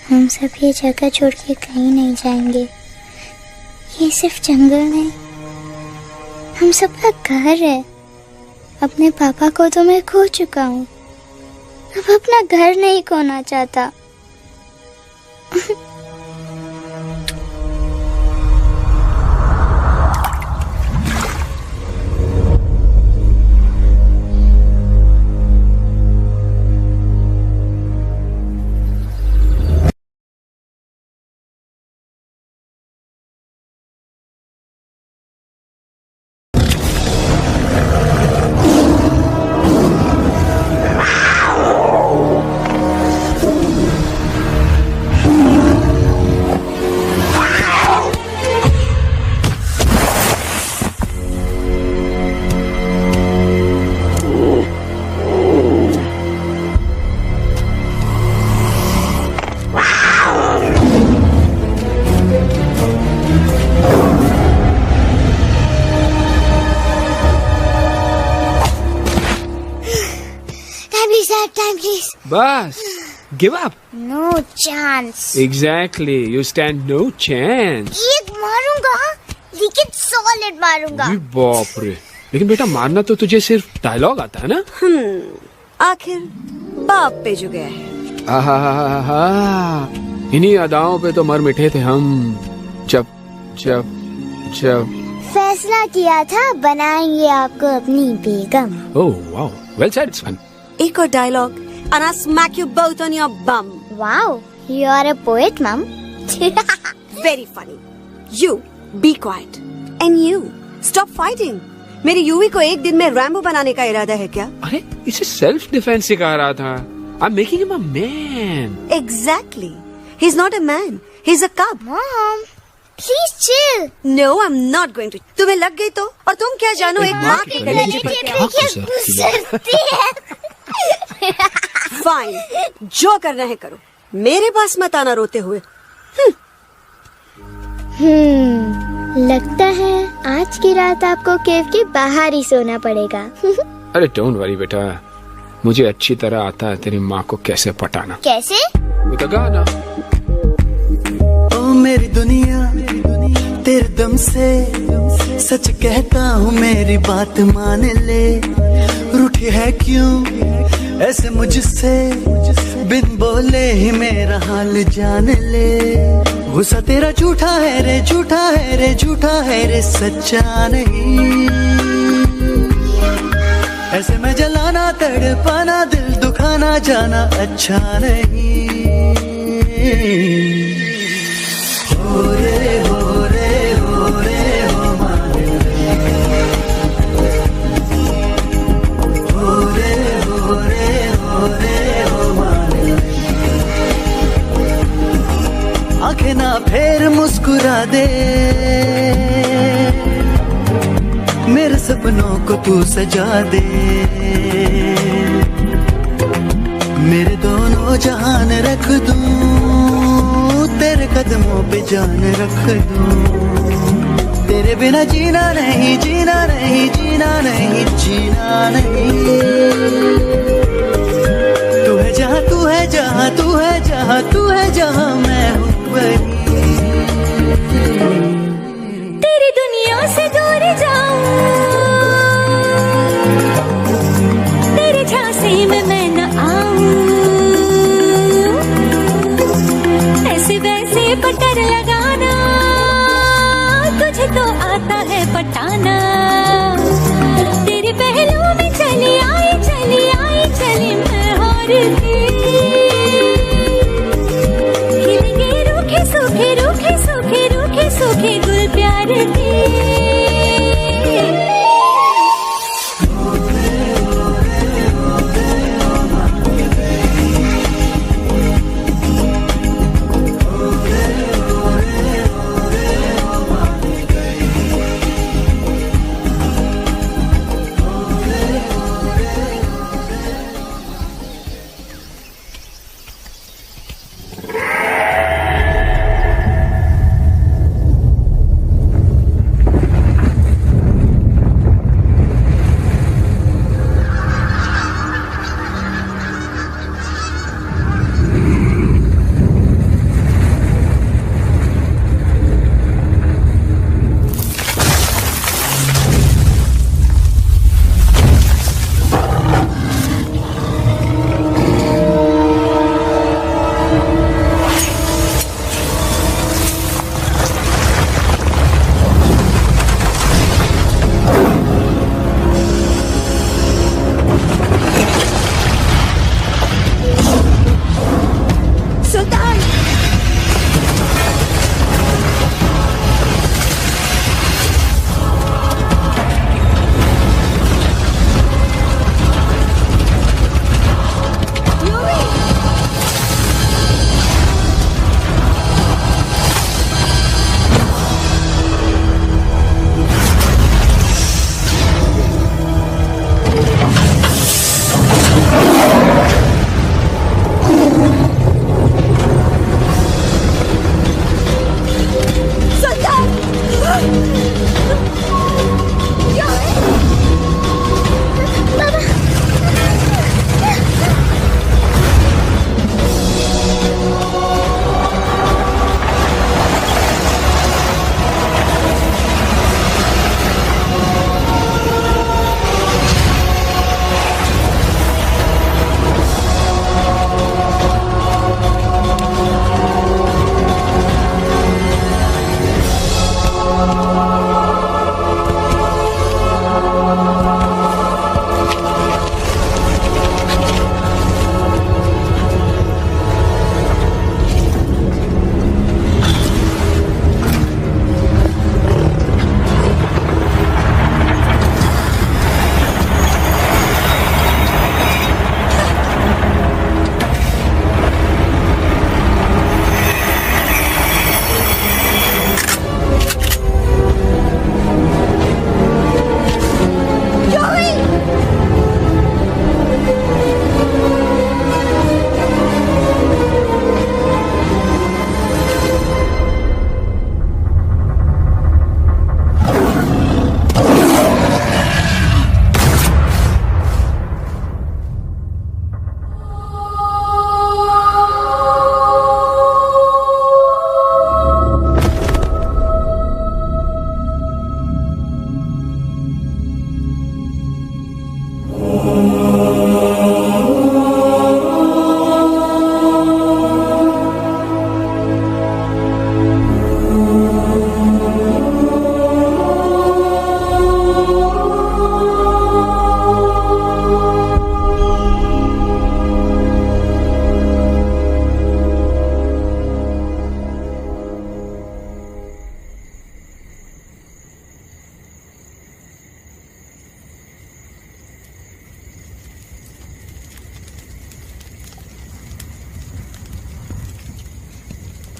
हम सब ये जगह छोड़ के कहीं नहीं जाएंगे। ये सिर्फ जंगल नहीं, हम सबका घर है। अपने पापा को तो मैं खो चुका हूँ, अब अपना घर नहीं खोना चाहता। बस, give up. No chance. Exactly, you stand no chance. एक मारूंगा, लेकिन solid मारूंगा। अरे बाप रे, लेकिन बेटा मारना तो तुझे सिर्फ डायलॉग आता है ना? आखिर बाप पे जो गया है। आहा, इन्हीं अदाओं पे तो मर मिटे थे हम। जब फैसला किया था बनाएंगे आपको अपनी बेगम। ओह वाओ, वेल सेड सन। एक और dialogue and I'll smack you both on your bum. Wow, you are a poet, Mom. Very funny. You be quiet and you stop fighting. मेरी यूवी को एक दिन में रैम्बो बनाने का इरादा है क्या? अरे इसे सेल्फ डिफेंस सिखा रहा था। I'm making him a man. Exactly. He's not a man. He's a cub. Mom, please chill. No, I'm not going to. तुम्हें लग गई तो? और तुम क्या जानो एक माँ के कलेजे पर क्या? फाइन, जो करना है करो, मेरे पास मत आना रोते हुए। लगता है आज की रात आपको केव के बाहर ही सोना पड़ेगा। अरे डोंट वरी बेटा, मुझे अच्छी तरह आता है तेरी माँ को कैसे पटाना। कैसे? वो तो गाना। ओ मेरी दुनिया तेरे दम से सच कहता हूँ, मेरी बात मान ले। रूठी है क्यों ऐसे मुझसे, बिन बोले ही मेरा हाल जान ले। गुस्सा तेरा झूठा है रे, झूठा है रे, झूठा है रे, सच्चा नहीं। ऐसे में जलाना, तड़पाना, दिल दुखाना, जाना अच्छा नहीं। हो रे हो रे हो रे हो मारे, हो रे हो रे हो रे हो मारे। आंखें ना फेर मुस्कुरा दे, मेरे सपनों को तू सजा दे। मेरे दोनों जहान रख दूं, तेरे कदमों पे जान रख दूं। तेरे बिना जीना नहीं, जीना नहीं, जीना नहीं, जीना नहीं। तू है जहाँ, तू है जहाँ, तू है जहाँ, तू है जहाँ, मैं हूँ वही। तेरी दुनिया से दूर जाऊं,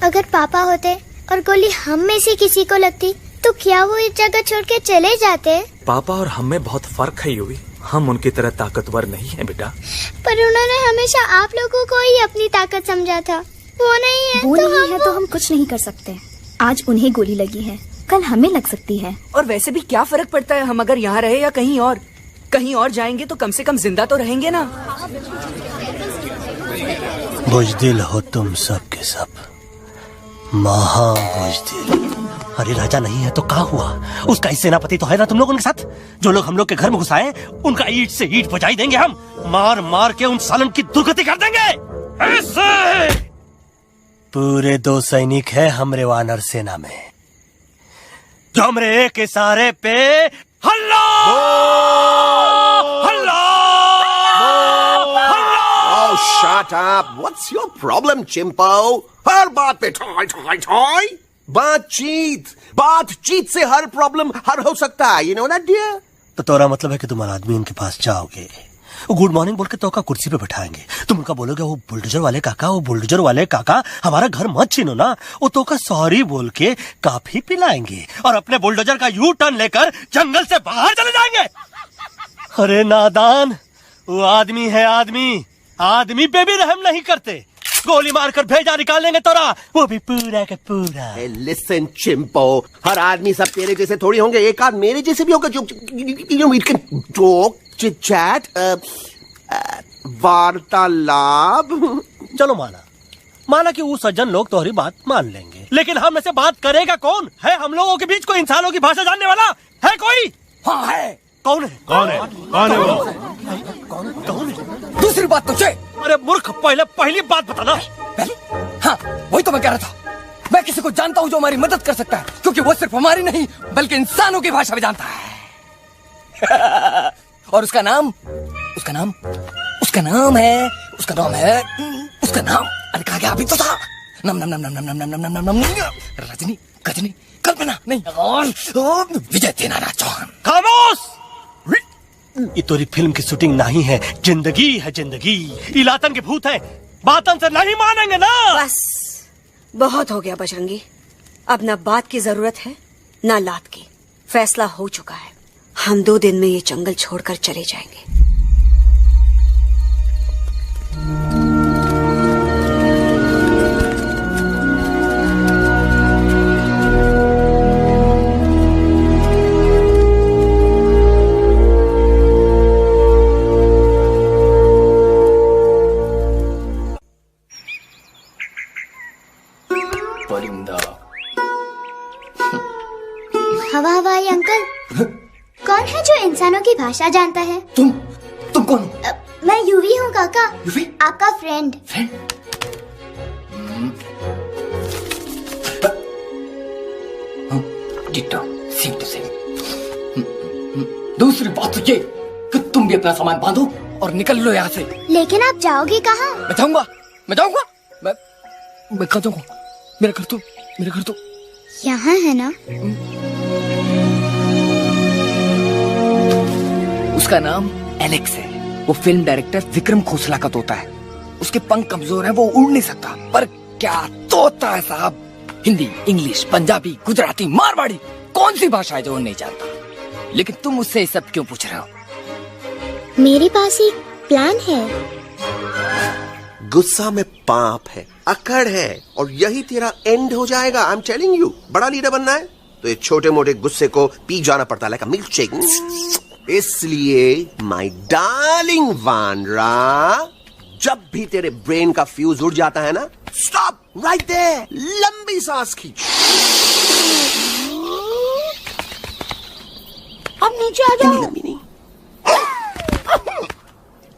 अगर पापा होते और गोली हम में से किसी को लगती तो क्या वो इस जगह छोड़ के चले जाते? पापा और हम में बहुत फर्क है यूवी। हम उनकी तरह ताकतवर नहीं है बेटा। पर उन्होंने हमेशा आप लोगों को ही अपनी ताकत समझा था। वो नहीं है, वो नहीं है तो हम कुछ नहीं कर सकते। आज उन्हें गोली लगी है, कल हमें लग सकती है। और वैसे भी क्या फर्क पड़ता है हम अगर यहाँ रहे या कहीं और? कहीं और जाएंगे तो कम से कम जिंदा तो रहेंगे ना। बुज़दिल हो तुम सब के सब, महा बुज़दिल। अरे राजा नहीं है तो क्या हुआ? उसका ही सेनापति तो है ना तुम लोग उनके साथ। जो लोग हम लोग के घर में घुसाए उनका ईंट से ईंट बजाई देंगे हम। मार मार के उन सालन की दुर्गति कर देंगे। ऐसे पूरे 2 सैनिक है हमरे वानर सेना में जो हमरे एक इशारे पे हल्ला हल्ला हल्ला। Oh, shut up! What's your problem, चिंपो? हर बात पे ठोय ठोय ठोय। बातचीत से हर प्रॉब्लम हल हो सकता है, you know that dear? तो तोरा मतलब है कि तुम आदमी उनके पास जाओगे, गुड मॉर्निंग बोल के तो का कुर्सी पे बैठाएंगे, तुम उनका बोलोगे वो बुलडोजर वाले काका हमारा घर मत छीनो ना, वो तो का सॉरी बोल के काफी पिलाएंगे और अपने बुलडोजर का यू टर्न लेकर जंगल से बाहर चले जाएंगे। अरे नादान, वो आदमी है आदमी पे भी रहम नहीं करते। गोली मारकर भेजा निकाल लेंगे तोरा, वो भी पूरा का पूरा। लिसन चिंपो, हर आदमी सब तेरे जैसे थोड़ी होंगे, एक आध मेरे जैसे भी होगा जो जोक चिट-चैट वार्तालाप। चलो माना कि वो सज्जन लोग तुम्हारी बात मान लेंगे, लेकिन हम में से बात करेगा कौन? है हम लोगों के बीच कोई इंसानों की भाषा जानने वाला है कोई? हाँ है। कौन है वो? दूसरी बात तो अरे मूर्ख, पहली बात बताना। हाँ, वही तो मैं कह रहा था। मैं किसी को जानता हूँ जो हमारी मदद कर सकता है, क्योंकि वो सिर्फ हमारी नहीं बल्कि इंसानों की भाषा भी जानता है। और उसका नाम है अरे कहा गया अभी तो था। नम रजनी गजनी कल्पना नहीं और विजय तेनालीराम चौहान। खामोश! ये तोरी फिल्म की शूटिंग नहीं है, जिंदगी है जिंदगी। इलातन के भूत है, बातन से नहीं मानेंगे ना। बस बहुत हो गया बजरंगी, अब ना बात की जरूरत है ना लात की। फैसला हो चुका है, हम 2 दिन में ये जंगल छोड़कर चले जाएंगे। हवाई अंकल, कौन है जो इंसानों की भाषा जानता है? तुम कौन हो? मैं यूवी हूँ काका। यूवी? आपका फ्रेंड। दूसरी बात तो ये कि तुम भी अपना सामान बांधो और निकल लो यहाँ से। लेकिन आप जाओगे कहाँ? मैं जाऊंगा मैं कहाँ जाऊंगा? मेरा घर तो यहाँ है ना। उसका नाम एलेक्स है। वो फिल्म डायरेक्टर विक्रम खोसला का तोता है। उसके पंख कमजोर हैं, वो उड़ नहीं सकता, पर क्या तोता है साहब। हिंदी, इंग्लिश, पंजाबी, गुजराती, मारवाड़ी, कौन सी भाषा है जो वो नहीं जानता? लेकिन तुम उससे ये सब क्यों पूछ रहे हो? मेरे पास एक प्लान है। गुस्सा में पाप है, अकड़ है, और यही तेरा एंड हो जाएगा। आई एम टेलिंग यू, बड़ा लीडर बनना है तो ये छोटे मोटे गुस्से को पी जाना पड़ता है, लाइक अ मिल्क शेक। इसलिए माय डार्लिंग वानरा, जब भी तेरे ब्रेन का फ्यूज उड़ जाता है ना, स्टॉप राइट देयर, लंबी सांस खींच। अब नीचे आ जाओ। लंबी नहीं।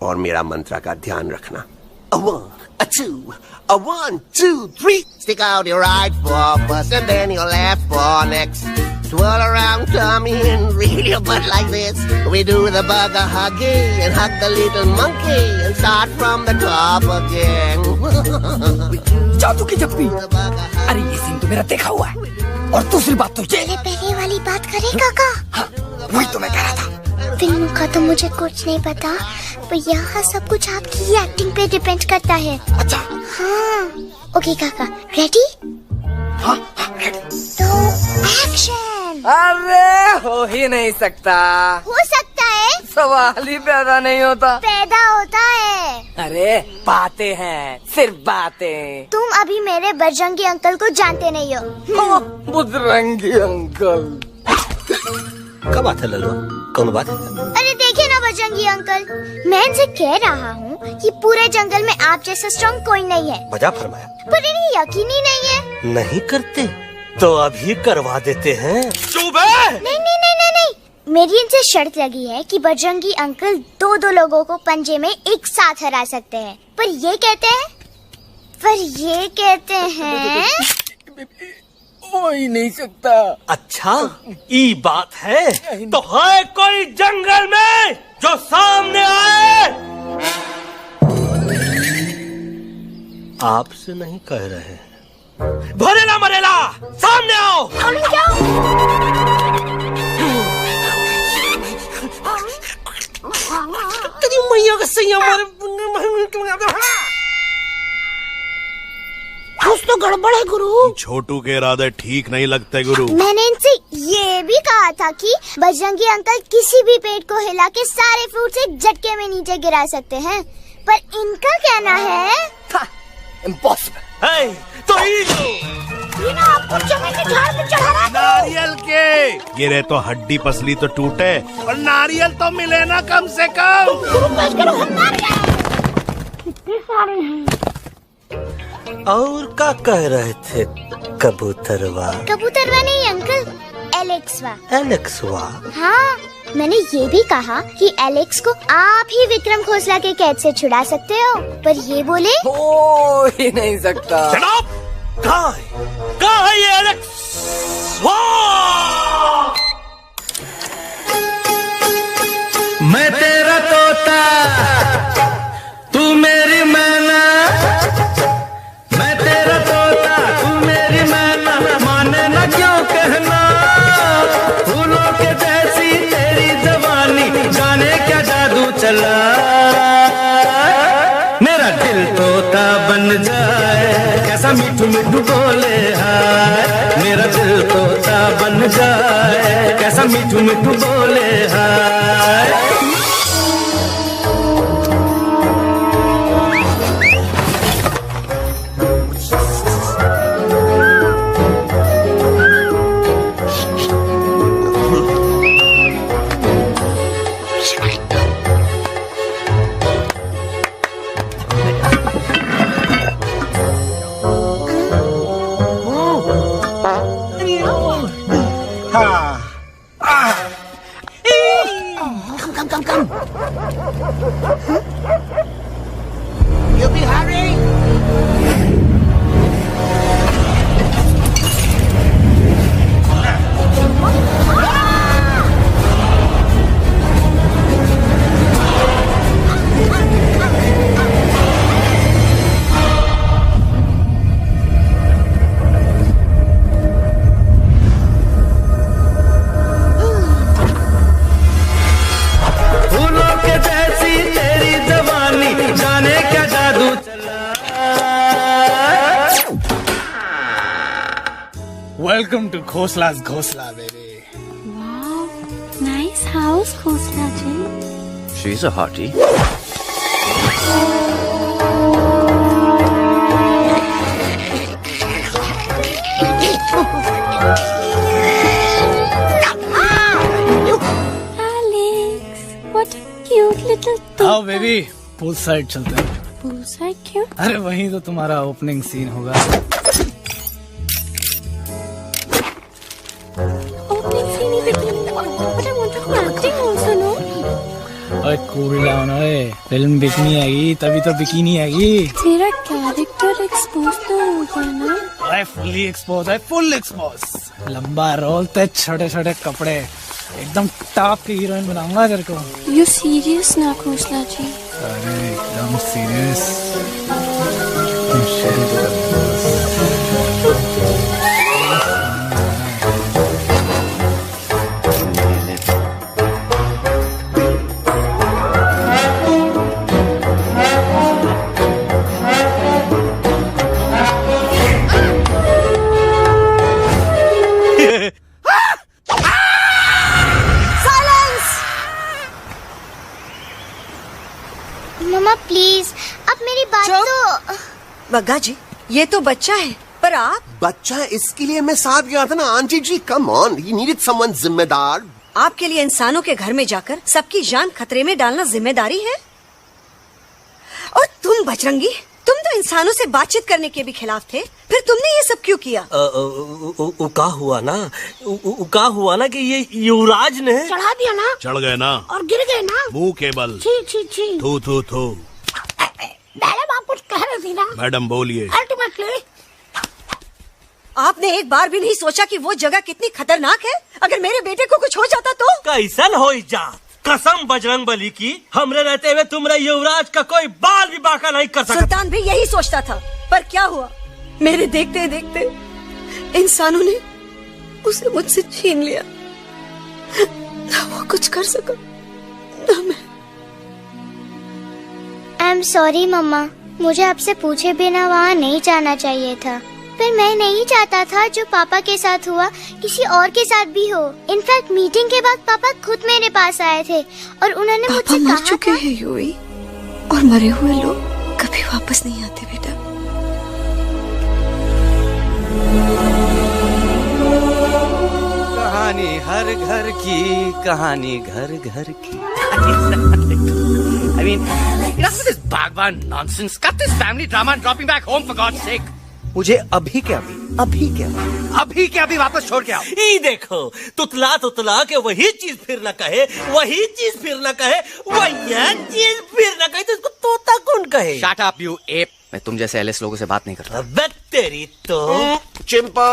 और मेरा मंत्र का ध्यान रखना। A 1, a 2, a 1, 2, 3. Stick out your right foot first and then your left foot next. Twirl around tummy and reel your butt like this. We do the bugger huggy and hug the little monkey and start from the top again. जादू की जप्पी। अरे ये scene तो मेरा देखा हुआ है। और दूसरी बात तो ये। पहले वाली बात करें काका? हाँ, वही तो मैं कह रहा था। फिल्म का तो मुझे कुछ नहीं पता, पर यहाँ सब कुछ आपकी एक्टिंग पे डिपेंड करता है। अच्छा। हाँ। ओके काका, रेडी? तो एक्शन। अरे हो ही नहीं सकता। हो सकता है। सवाल ही पैदा नहीं होता। पैदा होता है। अरे बातें हैं, सिर्फ बातें। तुम अभी मेरे बजरंगी अंकल को जानते नहीं हो। बजरंगी अंकल। क्या बात है लल्लू, कौन बात है? अरे देखिए ना बजरंगी अंकल, मैं इनसे कह रहा हूँ कि पूरे जंगल में आप जैसा स्ट्रॉन्ग कोई नहीं है। बजा फरमाया। पर इन्हें यकीन ही नहीं है। नहीं करते तो अभी करवा देते हैं। नहीं नहीं नहीं नहीं नहीं, मेरी इनसे शर्त लगी है कि बजरंगी अंकल दो लोगों को पंजे में एक साथ हरा सकते हैं। पर ये कहते हैं हो ही नहीं सकता। अच्छा ये बात है तो है कोई जंगल में जो सामने आए? आपसे नहीं कह रहे, भरेला मरेला सामने आओ। तेरी मैया का सही हमारे कुछ तो गड़बड़ है गुरु। छोटू के इरादे ठीक नहीं लगते गुरु। मैंने इनसे ये भी कहा था कि बजरंगी अंकल किसी भी पेड़ को हिला के सारे फ्रूट एक झटके में नीचे गिरा सकते हैं, पर इनका कहना है इम्पॉसिबल। तो ये ना आपको चने के झाड़ पे चढ़ा रहा है। नारियल के गिरे तो हड्डी पसली तो टूटे और नारियल तो मिले ना कम से कम। कितने सारे हैं। और क्या कह रहे थे कबूतरवा? कबूतरवा नहीं अंकल, एलेक्सवा। एलेक्सवा? हाँ, मैंने ये भी कहा कि एलेक्स को आप ही विक्रम खोसला के कैद से छुड़ा सकते हो, पर ये बोले हो ही नहीं सकता। कहाँ है ये एलेक्स? मैं तेरा तोता तू मेरी मैना, मैं तेरा तोता तू मेरी मैना, माने ना क्यों कहना, फूलों के जैसी तेरी जवानी, जाने क्या जादू चला, मेरा दिल तोता बन जाए, कैसा मिठू मिठू बोले हाय, मेरा दिल तोता बन जाए, कैसा मिठू मिठू बोले हाय। Welcome to Khosla's Ghosla, baby. Wow, nice house, Khosla ji. She's a hottie. Alex, what a cute little thing. आओ बेबी, पूल साइड चलते हैं। पूल साइड क्यों? अरे वहीं तो तुम्हारा ओपनिंग सीन होगा। ओए कूल डाउन, ओए फिल्म बिकनी आएगी तभी तो बिकिनी आएगी। तेरा कैरेक्टर एक्सपोज तो होगा ना? ओए फुली एक्सपोज है, फुल एक्सपोज। लंबा रोल ते छोटे छोटे कपड़े, एकदम टॉप की हीरोइन बनाऊंगा तेरे को। यू सीरियस ना खोसला जी? अरे एकदम सीरियस। मम्मा प्लीज, अब मेरी बात तो। बग्गा जी, ये तो बच्चा है, पर आप? बच्चा है इसके लिए मैं साथ गया था ना aunty ji. Come on, he needed someone जिम्मेदार। आपके लिए इंसानों के घर में जाकर सबकी जान खतरे में डालना जिम्मेदारी है? और तुम बजरंगी, तुम तो इंसानों से बातचीत करने के भी खिलाफ थे, फिर तुमने ये सब क्यों किया? का हुआ ना कि ये युवराज ने चढ़ा दिया ना, चढ़ गए ना और गिर गए ना, मुंह के बल। छी छी छी। थू थू थू। मैडम आप कुछ कह रही थी ना? मैडम बोलिए। अल्टीमेटली आपने एक बार भी नहीं सोचा कि वो जगह कितनी खतरनाक है? अगर मेरे बेटे को कुछ हो जाता तो? कैसन हो जा, कसम बजरंग बली की, हमरे रहते हुए तुम्हारे युवराज का कोई बाल भी बाका नहीं कर सकता। सुल्तान भी यही सोचता था, पर क्या हुआ? मेरे देखते देखते इंसानों ने उसे मुझसे छीन लिया। ना वो कुछ कर सका, ना मैं। आई एम सॉरी मम्मा, मुझे आपसे पूछे बिना वहाँ नहीं जाना चाहिए था, पर मैं नहीं चाहता था जो पापा के साथ हुआ किसी और के साथ भी हो। इनफैक्ट मीटिंग के बाद पापा खुद मेरे पास आए थे और उन्होंने मुझसे कहा मर चुके हैं यूई, और मरे हुए लोग कभी वापस नहीं आते बेटा। कहानी हर घर की, कहानी घर घर की। I mean, enough with this Bhagwan nonsense. Cut this family drama and drop me back home for God's sake. मुझे अभी के अभी वापस छोड़ के आओ। ये देखो, तुतला तुतला के वही चीज फिर न कहे, वही चीज फिर न कहे, वही चीज फिर न कहे, तो इसको तोता कौन कहे? Shut up you ape. मैं तुम जैसे एलिस लोगों से बात नहीं करता। अबे तेरी तो चिंपो।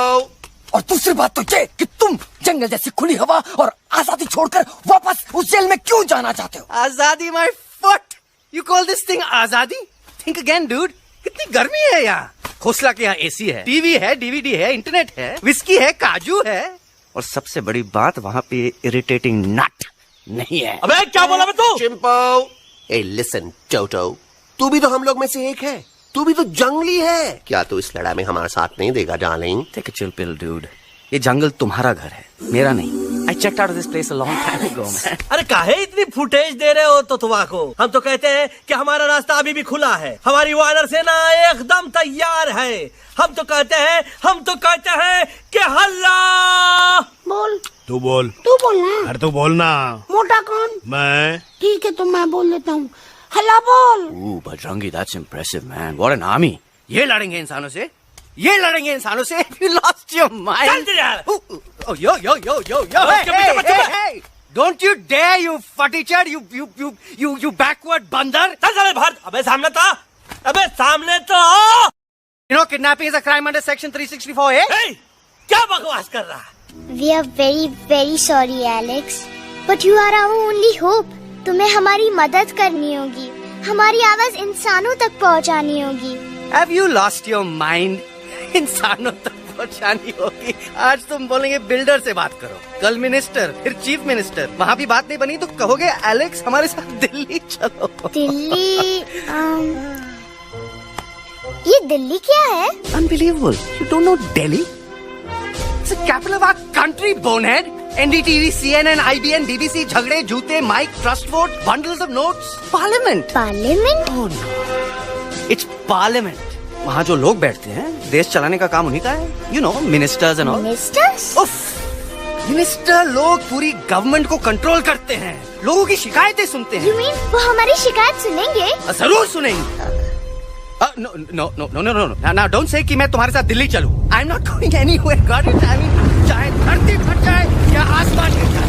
और दूसरी बात तो ये कि तुम जंगल जैसी खुली हवा और आजादी छोड़कर वापस उस जेल में क्यों जाना चाहते हो? आजादी my foot. You call this thing आजादी? Think again, dude. कितनी गर्मी है यहाँ। खोसला के यहाँ एसी है, टीवी है, डीवीडी है, इंटरनेट है, विस्की है, काजू है, और सबसे बड़ी बात वहाँ पे इरिटेटिंग नट नहीं है। अबे क्या बोला मैं तू? चिंपो। ए लिसन टोटो, तू भी तो हम लोग में से एक है, तू भी तो जंगली है। क्या तू इस लड़ाई में हमारा साथ नहीं देगा darling? Take a chill pill dude. ये जंगल तुम्हारा घर है, मेरा नहीं। I checked out of this place a long time ago, man. अरे काहे इतनी फुटेज दे रहे हो तो तुवा को? हम तो कहते हैं कि हमारा रास्ता अभी भी खुला है, हमारी वानर सेना एकदम तैयार है। हम तो कहते हैं कि हल्ला। बोल। तू बोल। तू बोलना। अरे तू बोलना। मोटा कौन? मैं। ठीक है तो मैं बोल लेता हूँ। हल्ला बोल। Bajrangi, that's impressive, man. What an army. ये लड़ेंगे इंसानों से? ये लड़ेंगे इंसानों से? You lost your mind. चल यार। Oh, yo. Hey. Don't you dare, you futichard, you backward बंदर. चल बाहर। अबे सामने तो। You know kidnapping is a crime under section 364A. Hey, क्या बकवास कर रहा है? We are very very sorry Alex, but you are our only hope. तुम्हें हमारी मदद करनी होगी, हमारी आवाज इंसानों तक पहुंचानी होगी। Have you lost your mind? इंसानों तक पहुंचानी होगी। आज तुम बोलेंगे बिल्डर से बात करो, कल मिनिस्टर, फिर चीफ मिनिस्टर। वहाँ भी बात नहीं बनी तो कहोगे एलेक्स हमारे साथ दिल्ली चलो। दिल्ली? ये दिल्ली क्या है? Unbelievable. You don't know Delhi? It's the capital of our country, bonehead. NDTV, CNN, IBN, BBC, झगड़े, जूते, mike, trust vote, bundles of notes. Parliament. Parliament? Oh no. It's Parliament. वहाँ जो लोग बैठते हैं, देश चलाने का काम उन्हीं का है। You know, ministers and all. Ministers? उफ, मिनिस्टर लोग पूरी गवर्नमेंट को कंट्रोल करते हैं, लोगों की शिकायतें सुनते हैं। You mean वो हमारी शिकायत सुनेंगे? जरूर सुनेंगे। No. Now don't say कि मैं तुम्हारे साथ दिल्ली चलूं. I'm not going anywhere. Got it? I mean, चाहे धरती फट जाए या आसमान गिर जाए।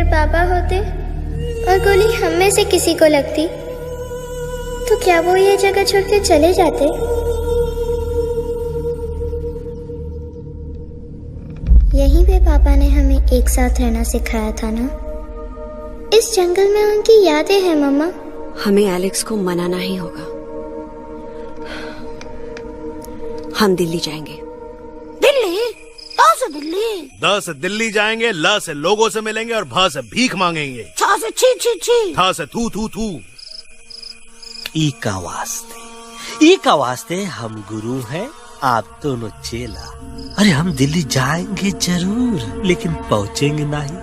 पापा होते और गोली हम में से किसी को लगती तो क्या वो ये जगह छोड़ के चले जाते? यहीं पे पापा ने हमें एक साथ रहना सिखाया था ना। इस जंगल में उनकी यादें हैं मम्मा। हमें एलेक्स को मनाना ही होगा। हम दिल्ली जाएंगे। दिल्ली? से दिल्ली? द से दिल्ली जाएंगे, ल से लोगों से मिलेंगे और भ से भीख मांगेंगे। छ से छी छी छी। थ से थू थू थू। ई का वास्ते हम गुरु हैं, आप दोनों चेला। अरे हम दिल्ली जाएंगे जरूर, लेकिन पहुंचेंगे नहीं।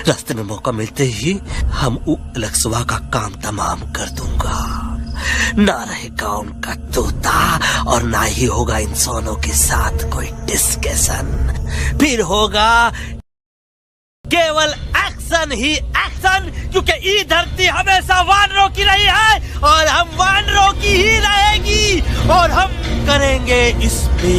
रास्ते में मौका मिलते ही हम अलक्सवा का काम तमाम कर दूंगा। ना रहेगा उनका तोता और ना ही होगा इंसानों के साथ कोई डिस्कशन। फिर होगा केवल एक्शन ही एक्शन, क्योंकि ये धरती हमेशा वानरों की रही है और हम वानरों की ही रहेगी, और हम करेंगे इस पे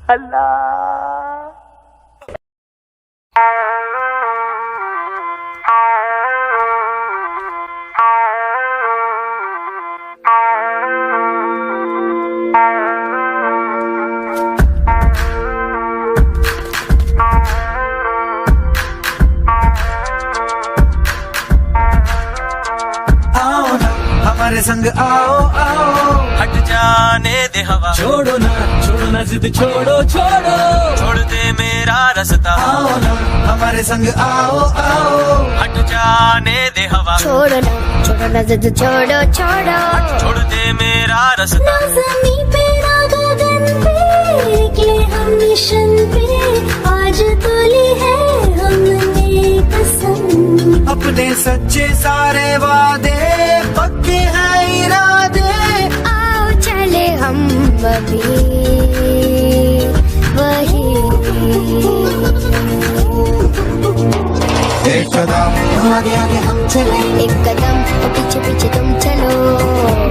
अल्लाह। हमारे संग आओ आओ, हट जाने दे हवा, छोड़ो ना जिद, छोड़ो छोड़ दे मेरा रास्ता। आओ ना हमारे संग आओ आओ, हट जाने दे हवा, छोड़ो ना जिद, छोड़ो छोड़ दे मेरा रास्ता। ना ज़मीं पे ना गगन पे, निकले हम मिशन पे, आज तोली है हमने कसम। अपने सच्चे सारे वादे, पक्के हैं इरादे, आओ चले हम अभी वही। एक कदम आगे आगे हम चले, एक कदम पीछे पीछे तुम चलो।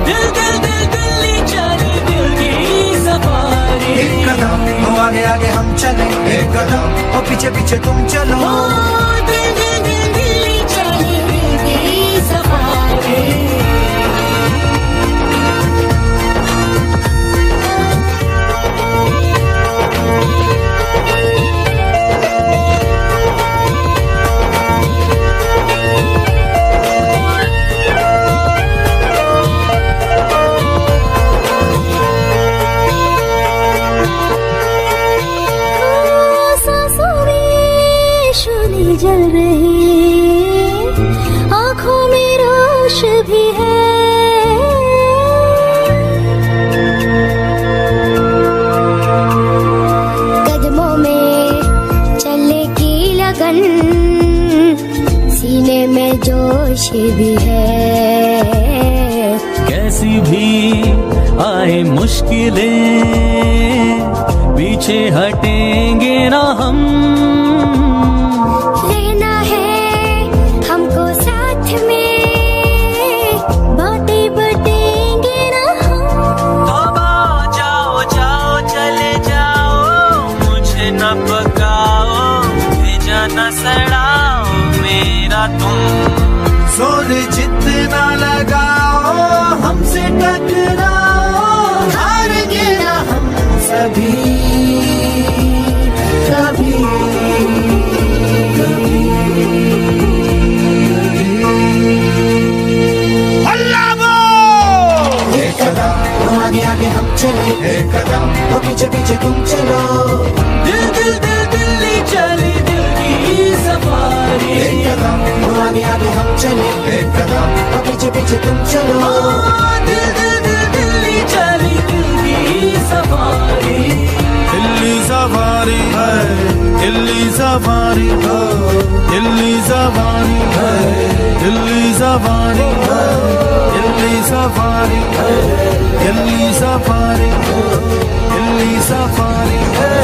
दिल दिल दिल दिल्ली चले, दिल की सफारी। एक कदम आगे आगे हम चले, एक कदम और पीछे पीछे तुम चलो। दिल दिल दिल दिल्ली चले, दिल की सफारी। जल रही आँखों में रोश भी है, कदमों में चलने की लगन, सीने में जोश भी है। कैसी भी आए मुश्किलें, पीछे हटेंगे ना हम। रहना है हमको साथ में, बातें बटेंगे ना हम। जाओ जाओ चले जाओ, मुझे न पकाओ, भेजा न सड़ाओ मेरा तुम। जोर जितना लगाओ, हमसे टकराओ, हारेंगे ना हम सभी कभी। एक कदम आगे आगे हम चले, एक कदम और पीछे पीछे तुम चलो। दिल दिल दिल दिल्ली चली, दिल की सफारी। एक कदम आगे आगे हम चले, एक कदम और पीछे पीछे तुम चलो। दिल दिल दिल दिल्ली चली, दिल की सफारी। दिल्ली सफारी है, दिल्ली सफारी है, दिल्ली सफारी है, दिल्ली सफारी है, दिल्ली सफारी है, दिल्ली सफारी है, दिल्ली सफारी है,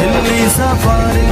दिल्ली सफारी।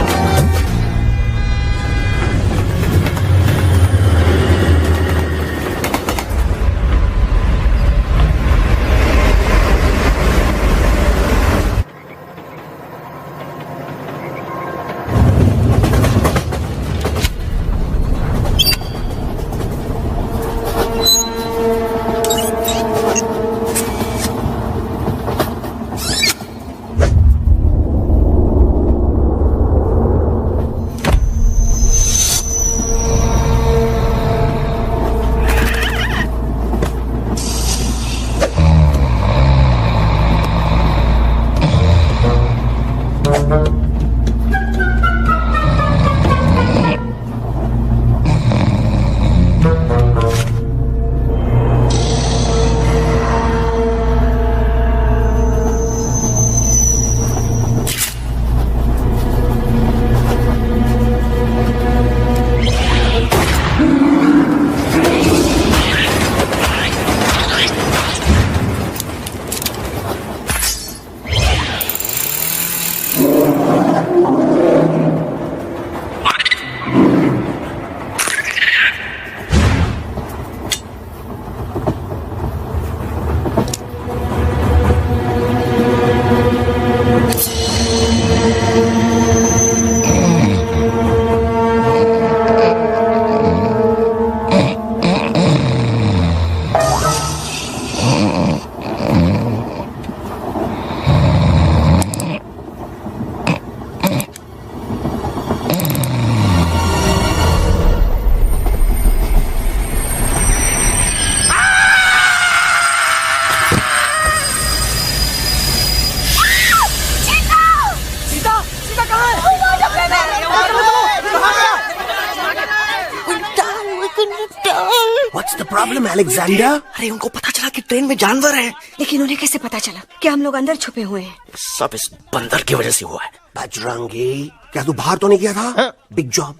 Problem Alexander? अरे उनको पता चला कि ट्रेन में जानवर है। लेकिन उन्हें कैसे पता चला कि हम लोग अंदर छुपे हुए हैं? सब इस बंदर की वजह से हुआ है। बजरंगी, क्या तू बाहर तो नहीं गया था? Big job,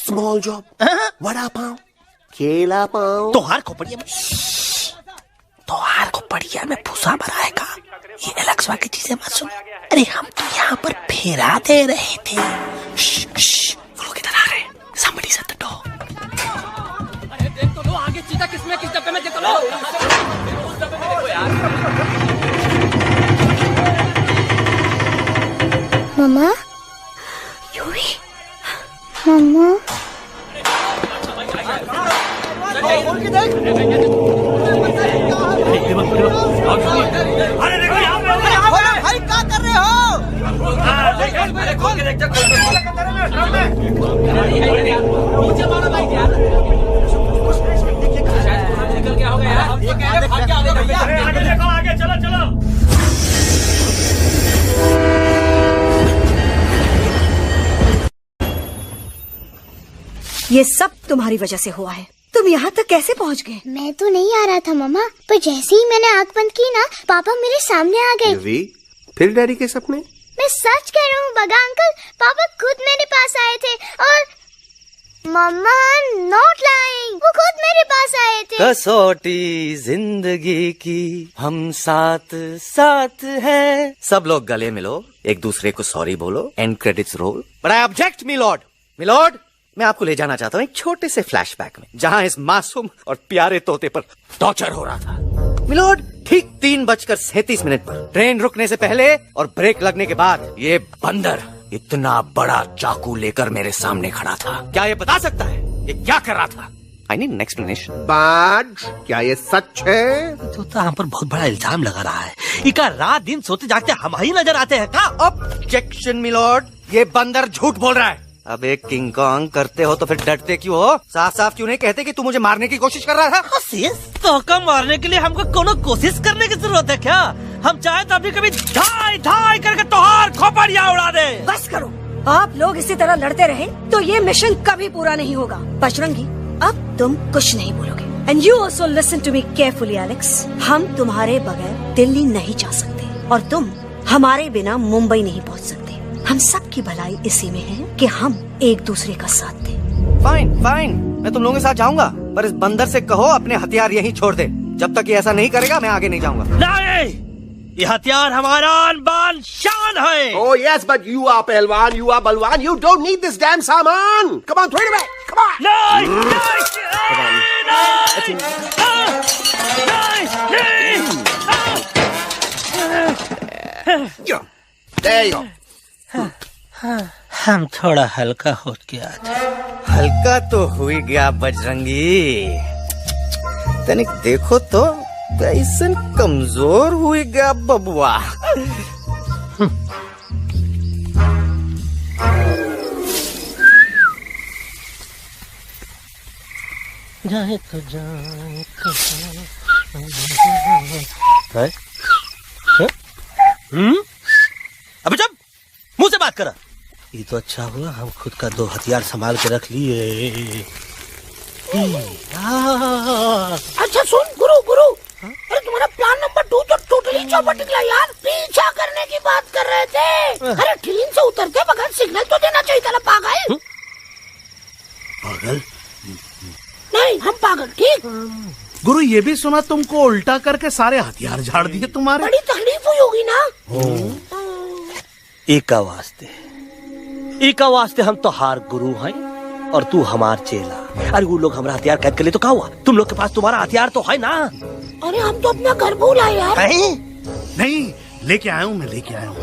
small job, vada pav, केला पाव। तोहार खोपड़िया में भूसा भराएगा। ये एलेक्स की चीजें मत सुन। अरे हम तो यहाँ पर फेरा दे रहे थे। वो लोग इधर आ रहे हैं। Somebody shut the door. अरे देख तो लो आगे चीता किसमें किस डब्बे में देख तो लो। मम्मा, यूवी, मम्मा, अरे देखो यहाँ पे भाई क्या कर रहे हो? अरे खोल के देख नीचे मारो भाई यार। निकल गया होगा यार। ये कह रहे भाग के आगे देखो आगे चलो चलो। ये सब तुम्हारी वजह से हुआ है। तुम यहाँ तक कैसे पहुँच गए? मैं तो नहीं आ रहा था मम्मा, पर जैसे ही मैंने आँख बंद की ना, पापा मेरे सामने आ गए। यूवी, फिर डैडी के सपने? मैं सच कह रहा हूँ बगा अंकल, पापा खुद मेरे पास आए थे और मम्मा नॉट लाइंग, वो खुद मेरे पास आए थे। कसौटी जिंदगी की हम साथ साथ हैं। सब लोग गले मिलो, एक दूसरे को सॉरी बोलो, and credits roll. But I object milord. Milord, मैं आपको ले जाना चाहता हूँ एक छोटे से फ्लैशबैक में, जहाँ इस मासूम और प्यारे तोते पर टॉर्चर हो रहा था। मिलॉर्ड, ठीक 3:37 पर ट्रेन रुकने से पहले और ब्रेक लगने के बाद ये बंदर इतना बड़ा चाकू लेकर मेरे सामने खड़ा था। क्या ये बता सकता है ये क्या कर रहा था? I need an explanation. बाज, क्या ये सच है? तो हम पर बहुत बड़ा इल्जाम लगा रहा है। इका रात दिन सोते जागते हम ही नजर आते हैं का? ऑब्जेक्शन मिलॉर्ड, ये बंदर झूठ बोल रहा है। अब एक किंग कॉन्ग करते हो तो फिर डरते क्यों हो? साफ साफ क्यों नहीं कहते कि तू मुझे मारने की कोशिश कर रहा था? तो मारने के लिए हमको कोनो कोशिश करने की जरूरत है क्या? हम चाहे तो अभी कभी धाई धाई करके तोहार खोपड़िया उड़ा दे। बस करो, आप लोग इसी तरह लड़ते रहे तो ये मिशन कभी पूरा नहीं होगा। बजरंगी, अब तुम कुछ नहीं बोलोगे। And you also listen to me carefully Alex. हम तुम्हारे बगैर दिल्ली नहीं जा सकते और तुम हमारे बिना मुंबई नहीं पहुंच सकते। हम सब की भलाई इसी में है कि हम एक दूसरे का साथ दें। फाइन फाइन, मैं तुम लोगों के साथ जाऊंगा, पर इस बंदर से कहो अपने हथियार यहीं छोड़ दे। जब तक ये ऐसा नहीं करेगा मैं आगे नहीं जाऊंगा। नहीं, ये हथियार हमारा आन-बान शान है। Oh yes, but you are पहलवान, you are बलवान, you don't need this damn सामान. Come on, throw it away. Come on. There you go. हम थोड़ा हल्का हो गया था। हल्का तो हुई गया बजरंगी, तनिक देखो तो कैसन कमजोर हुई गया बबुआ। जाए तो जाए अबे जब मुंह से बात करा। ये तो अच्छा हुआ हम खुद का 2 हथियार संभाल के रख लिए। अच्छा सुन गुरु गुरु, अरे तुम्हारा प्लान नंबर 2 तो टोटली चौपट निकला यार। पीछा करने की बात कर रहे थे। अरे ट्रेन से उतर के बगैर सिग्नल तो देना चाहिए था ना पागल। पागल? नहीं हम पागल, ठीक। गुरु ये भी सुना तुमको उल्टा करके सारे हथियार झाड़ दिए तुम्हारे। बड़ी तकलीफ हुई होगी ना। एका वास्ते हम तो हार गुरु हैं और तू हमार चेला। अरे वो लोग हमारा हथियार कैद कर ले तो क्या हुआ? तुम लोग के पास तुम्हारा हथियार तो है ना। अरे हम तो अपना घर भूल आए यार। नहीं लेके आया हूँ, मैं लेके आया हूँ।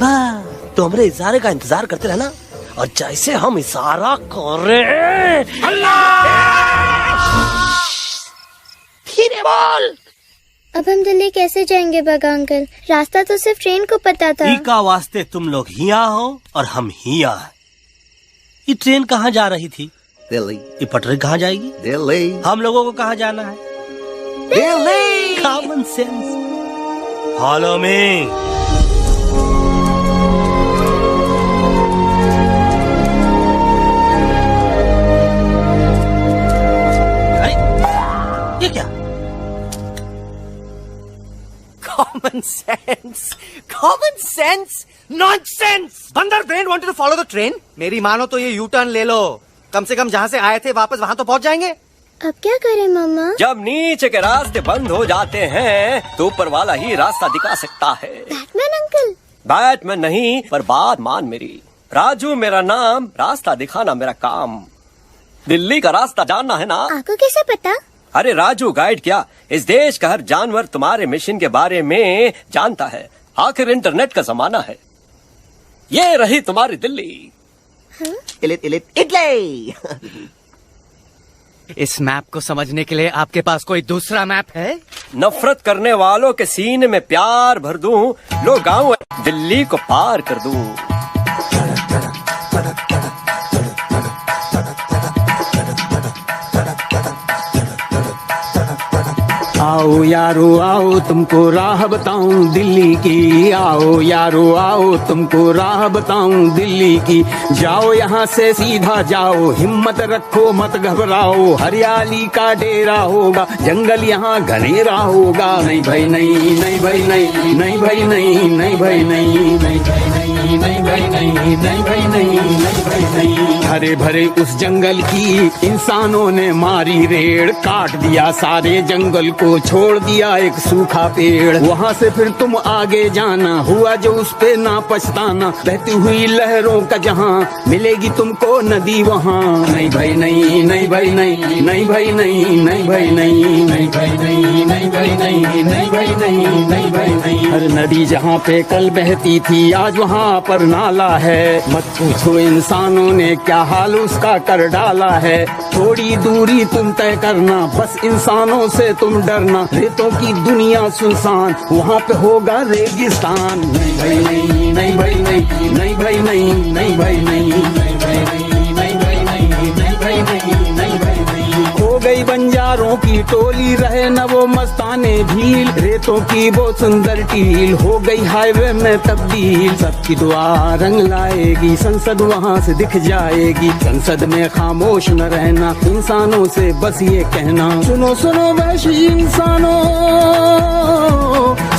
तो हमारे इशारे का इंतजार करते रहना और जैसे हम इशारा करें फिर बोल। अब हम दिल्ली कैसे जाएंगे बगा अंकल? रास्ता तो सिर्फ ट्रेन को पता था। एका वास्ते तुम लोग हिया हो और हम हिया। ये ट्रेन कहाँ जा रही थी? दिल्ली। ये पटरी कहाँ जाएगी? दिल्ली। हम लोगों को कहाँ जाना है? Delhi. Common sense. Follow me. ये क्या? Sense, common sense, nonsense. बंदर brain wanted to follow the train. मेरी मानो तो ये यू टर्न ले लो, कम से कम जहाँ से आए थे वापस वहाँ तो पहुँच जाएंगे। अब क्या करें मामा? जब नीचे के रास्ते बंद हो जाते हैं तो ऊपर वाला ही रास्ता दिखा सकता है। Batman uncle? बैटमैन नहीं, पर बात मान मेरी। राजू मेरा नाम, रास्ता दिखाना मेरा काम। दिल्ली का रास्ता जानना है ना? आपको कैसे पता? अरे राजू गाइड क्या, इस देश का हर जानवर तुम्हारे मिशन के बारे में जानता है। आखिर इंटरनेट का जमाना है। ये रही तुम्हारी दिल्ली। इटली। इस मैप को समझने के लिए आपके पास कोई दूसरा मैप है? नफरत करने वालों के सीने में प्यार भर दूं, लो गाँव दिल्ली को पार कर दूं। आओ यारो आओ तुमको राह बताऊं दिल्ली की, आओ यारो आओ तुमको राह बताऊं दिल्ली की। जाओ यहाँ से सीधा जाओ, हिम्मत रखो मत घबराओ। हरियाली का डेरा होगा, जंगल यहाँ घनेरा होगा। नहीं भाई नहीं, नहीं भाई नहीं, नहीं भाई नहीं, नहीं भाई नहीं, नहीं भाई नहीं, नहीं भाई नहीं, नहीं भाई नहीं, नहीं भाई नहीं। हरे भरे उस जंगल की इंसानों ने मारी रेड़, काट दिया सारे जंगल को, छोड़ दिया एक सूखा पेड़। वहाँ से फिर तुम आगे जाना, हुआ जो उस पे ना पछताना। बहती हुई लहरों का जहाँ मिलेगी तुमको नदी वहाँ। नहीं भाई नहीं, नहीं भाई नहीं, नहीं भाई नहीं, नहीं भाई नहीं, नहीं भाई नहीं, नहीं भाई नहीं, नहीं भाई नहीं, नहीं भाई नहीं। हर नदी जहाँ पे कल बहती थी आज वहाँ पर नाला है। मत पूछो इंसानों ने क्या हाल उसका कर डाला है। थोड़ी दूरी तुम तय करना, बस इंसानों से तुम डरना। रेतों की दुनिया सुनसान, वहाँ पे होगा रेगिस्तान। नहीं भाई नहीं, नहीं भाई नहीं, नहीं भाई नहीं, नहीं भाई नहीं, नहीं भाई नहीं, नहीं भाई नहीं, नहीं भाई नहीं, नहीं भाई नहीं। हो गई बंजारों की टोली, रहे न वो मस्ताने भील। रेतों की वो सुंदर टील हो गई हाईवे में तब्दील। सबकी दुआ रंग लाएगी, संसद वहाँ से दिख जाएगी। संसद में खामोश न रहना, इंसानों से बस ये कहना। सुनो सुनो वैशी इंसानों,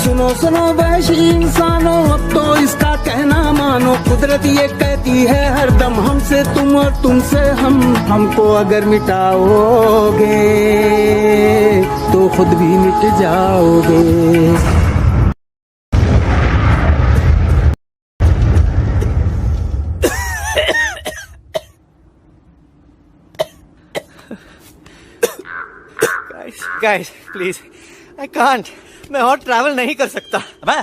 सुनो सुनो वैशी इंसानों, अब तो इसका कहना मानो। कुदरत ये कहती है हरदम, हमसे तुम और तुमसे हम। हमको अगर मिटाओगे तो खुद भी मिट जाओगे। Guys, please, I can't. मैं और ट्रैवल नहीं कर सकता। अबे,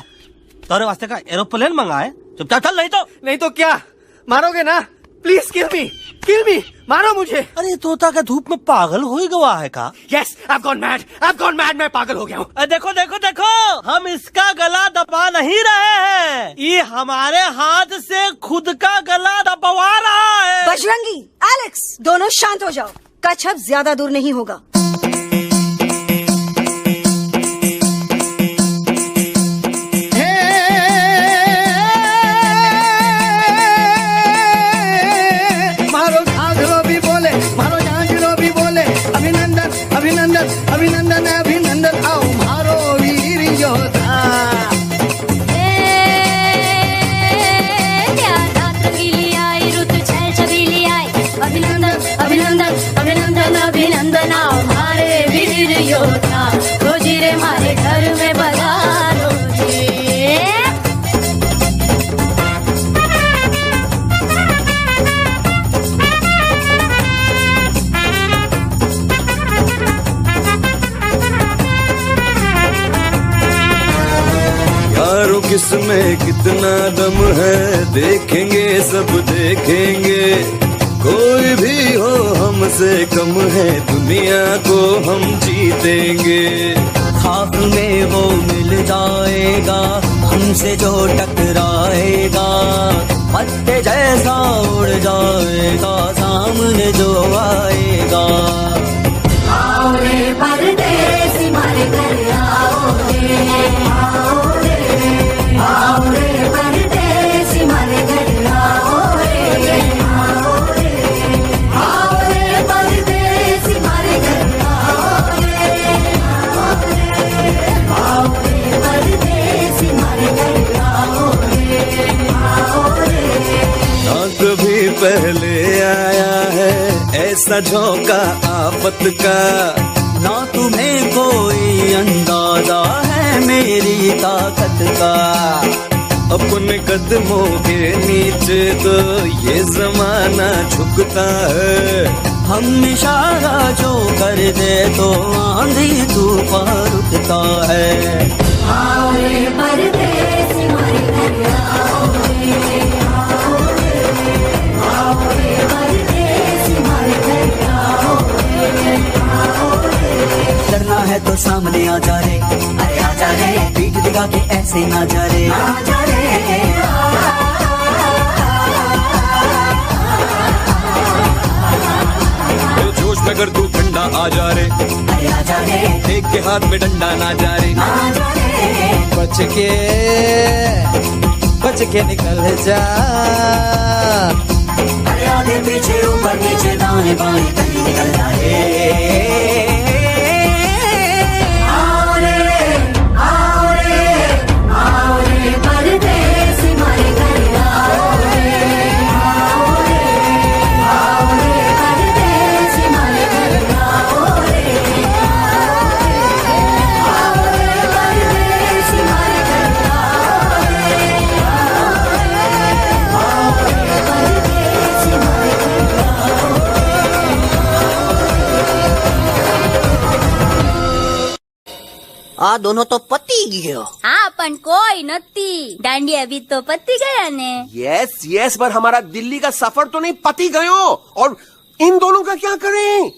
तोरे वास्ते का एरोप्लेन मंगाए, चुपचाप चल। नहीं तो क्या मारोगे ना? प्लीज किल मी, मारो मुझे। अरे तोता का धूप में पागल हो ही गवा है का? Yes, I've gone mad, मैं पागल हो गया हूँ। देखो देखो देखो, हम इसका गला दबा नहीं रहे हैं, ये हमारे हाथ से खुद का गला दबवा रहा है। बजरंगी, एलेक्स, दोनों शांत हो जाओ। कच्छप ज्यादा दूर नहीं होगा। अभिनंदन अभिनंदन, आओ मारो वीर योद्धा। रात रंगीली आई, रुत छैल छबीली आई। अभिनंदन अभिनंदन अभिनंदन अभिनंदन, आओ हमारे वीर योद्धा। रोजी रे मारे घर में बधारो जी। किसमें कितना दम है, देखेंगे सब देखेंगे। कोई भी हो हमसे कम है, दुनिया को हम जीतेंगे। खाक में वो मिल जाएगा, हमसे जो टकराएगा। पत्ते जैसा उड़ जाएगा, सामने जो आएगा। आओ रे परदेसी मारे घर आओ रे, आओ रे, आओ रे परदेसी मारे घर आओ रे, आओ रे, आओ रे परदेसी मारे घर आओ रे, आओ रे, आओ रे परदेसी मारे ऐसा झोंका आफत का, ना तुम्हें कोई अंदाजा है मेरी ताकत का। अपने कदमों के नीचे तो ये जमाना झुकता है। हम इशारा जो कर दे तो आंधी तूफान रुकता है। आओ रे परदेसी हमारे घर आओ रे, आओ रे परदेसी हमारे घर आओ रे। डरना है तो सामने आ जा रे, अरे आ जा रे, पीठ दिखा के ऐसे ना जा रे, आ जा रे। जोश में कर तू ठंडा आ जा रे, अरे आ जा रे, एक के हाथ में डंडा ना जा रे, आ जा रे। बच के निकल जा। अरे आगे पीछे ऊपर नीचे दाएं बाएं कहीं निकल जा रे। આ દોનો તો પતી ગયો. હા પણ કોઈ નથી, દાંડિયા બી તો પતી ગયા ને. यस यस, पर हमारा दिल्ली का सफर तो नहीं पती गयो. और इन दोनों का क्या करें?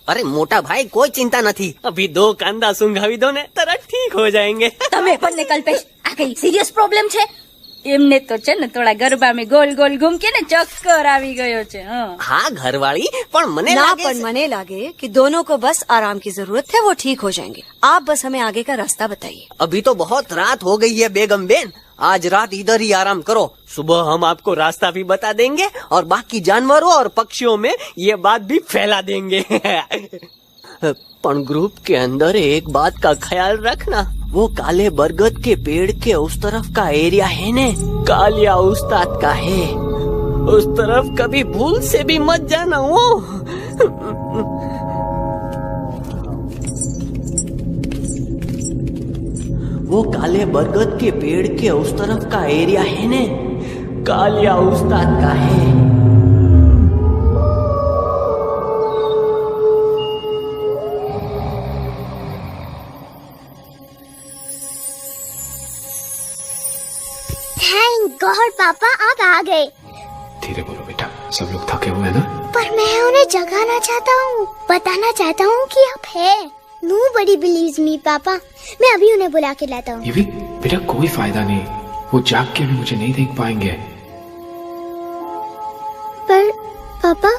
अरे मोटा भाई कोई चिंता नहीं, अभी 2 कांदा सुंघावी दो ने तरह ठीक हो जाएंगे. તમે પણ ને કલ્પેશ આ કઈ સિરિયસ પ્રોબ્લેમ છે? એમને તો છે ને થોડા ગરબામાં ગોલ ગોલ ઘૂમકે ને ચક્કર આવી ગયો છે. हाँ घरवाली, पर मने ना लागे पर मने लागे कि दोनों को बस आराम की जरूरत है, वो ठीक हो जाएंगे. आप बस हमें आगे का रास्ता बताइए. अभी तो बहुत रात हो गई है बेगम बेन, आज रात इधर ही आराम करो, सुबह हम आपको रास्ता भी बता देंगे और बाकी जानवरों और पक्षियों में ये बात भी फैला देंगे. पर ग्रुप के अंदर एक बात का ख्याल रखना, वो काले बरगद के पेड़ के उस तरफ का एरिया है ने, कालिया उस्ताद का है, उस तरफ कभी भूल से भी मत जाना. वो काले बरगद के पेड़ के उस तरफ का एरिया है ने, कालिया उस्ताद का है. थैंक गॉड पापा आप आ गए. धीरे बोलो बेटा, सब लोग थके हुए ना. पर मैं उन्हें जगाना चाहता हूँ, बताना चाहता हूँ कि आप है. Nobody believes me पापा, मैं अभी उन्हें बुला के लाता हूँ. ये भी बेटा कोई फायदा नहीं, वो जाग के भी मुझे नहीं देख पाएंगे. पर पापा,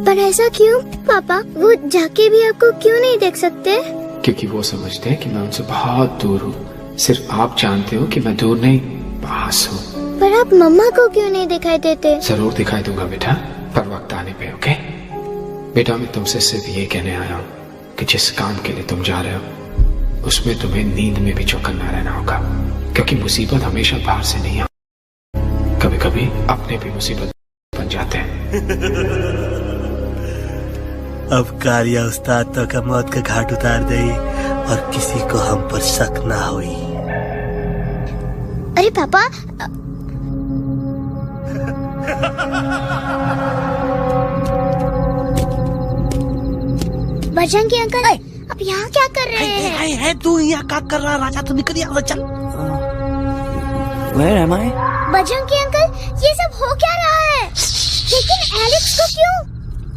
पर ऐसा क्यों पापा? वो जाके भी आपको क्यों नहीं देख सकते? क्योंकि वो समझते हैं कि मैं उनसे बहुत दूर हूँ. सिर्फ आप जानते हो कि मैं दूर नहीं, पास हूँ. पर आप मम्मा को क्यों नहीं दिखाई देते? जरूर दिखाई दूंगा बेटा, पर वक्त आने पे. ओके बेटा, मैं तुमसे सिर्फ ये कहने आया हूँ कि जिस काम के लिए तुम जा रहे हो उसमें तुम्हें नींद में भी चौकन्ना रहना होगा, क्योंकि मुसीबत हमेशा बाहर से नहीं आती, कभी कभी अपने भी मुसीबत बन जाते हैं. अब कालिया उस्ताद तो का मौत का घाट उतार दे और किसी को हम पर शक ना हुई. अरे पापा, बजरंगी अंकल, अब यहाँ क्या कर रहे हैं? है तू यहाँ क्या कर रहा? राजा तू निकल यहाँ से, चल. Where am I? Bajrangi uncle, ये सब हो क्या रहा है? लेकिन एलेक्स को क्यों?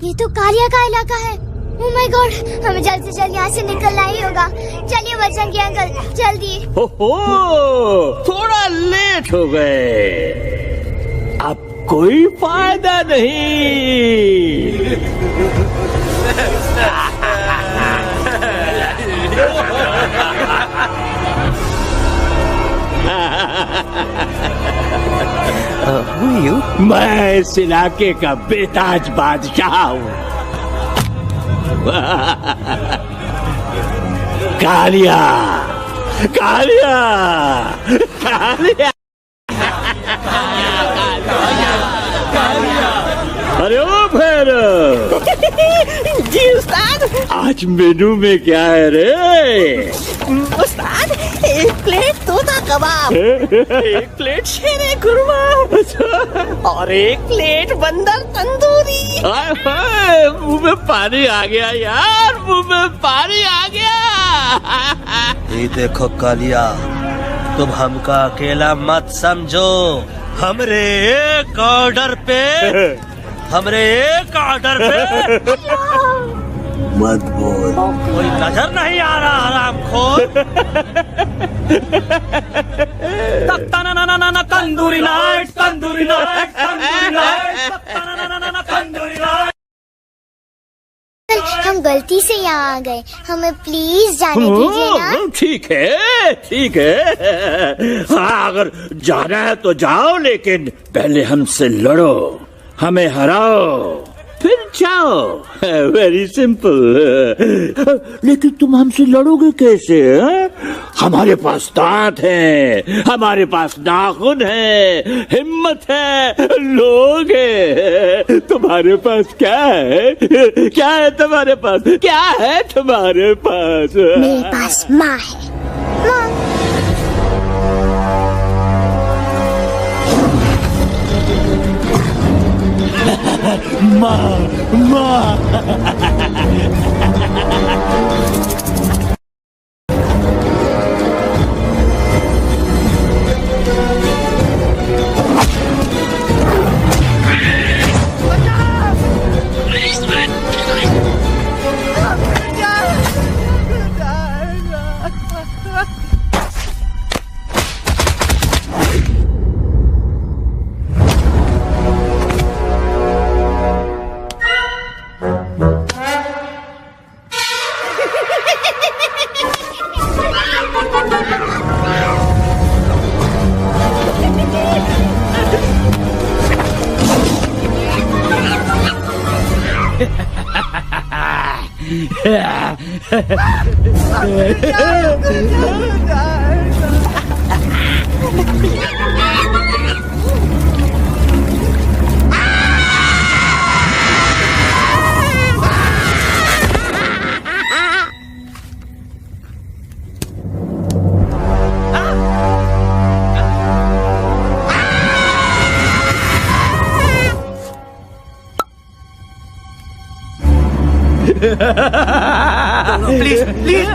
ये तो कालिया का इलाका है. ओह माय गॉड, हमें जल्द से जल्द यहाँ से निकलना ही होगा. चलिए बजरंगी अंकल, जल्दी. ओहो, थोड़ा लेट हो गए, अब कोई फायदा नहीं. मैं इस इलाके का बेताज बादशाह हूँ. कालिया, कालिया, कालिया. अरे ओ भैरव। जी उस्ताद। आज मेनू में क्या है रे? उस्ताद, 1 प्लेट तोता कबाब, 1 प्लेट शेरे कुरमा और 1 प्लेट बंदर तंदूरी। हाय हाय, मुंह में पानी आ गया यार, मुंह में पानी आ गया। ये देखो कालिया, तुम हमका अकेला मत समझो। हमरे एक ऑर्डर पे मत बोल। कोई नजर नहीं आ रहा हरामखोर। Tandoori night, tandoori night, tandoori night, tandoori night. हम गलती से यहाँ आ गए, हमें प्लीज जाने दीजिए ना। ठीक है, ठीक है। हाँ, अगर जाना है तो जाओ, लेकिन पहले हमसे लड़ो, हमें हराओ, फिर जाओ। Very simple. लेकिन तुम हमसे लड़ोगे कैसे? हमारे पास दांत है, हमारे पास नाखून है, हिम्मत है, लोग है। तुम्हारे पास क्या है? क्या है तुम्हारे पास? क्या है तुम्हारे पास? मेरे पास माँ है। माँ। प्लीज प्लीज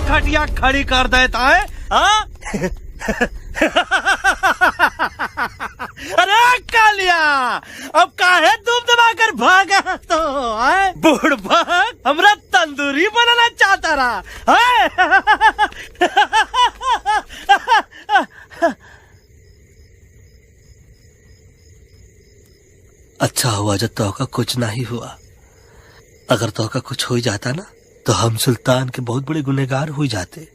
खटिया खड़ी कर देता है। अरे कालिया, अब काहे तुम दबाकर भागा तो बुढ़बा हमरा तंदूरी बनाना चाहता रहा। अच्छा हुआ जब तोका कुछ नहीं हुआ। अगर तोका कुछ हो जाता ना तो हम सुल्तान के बहुत बड़े गुनहगार हो जाते।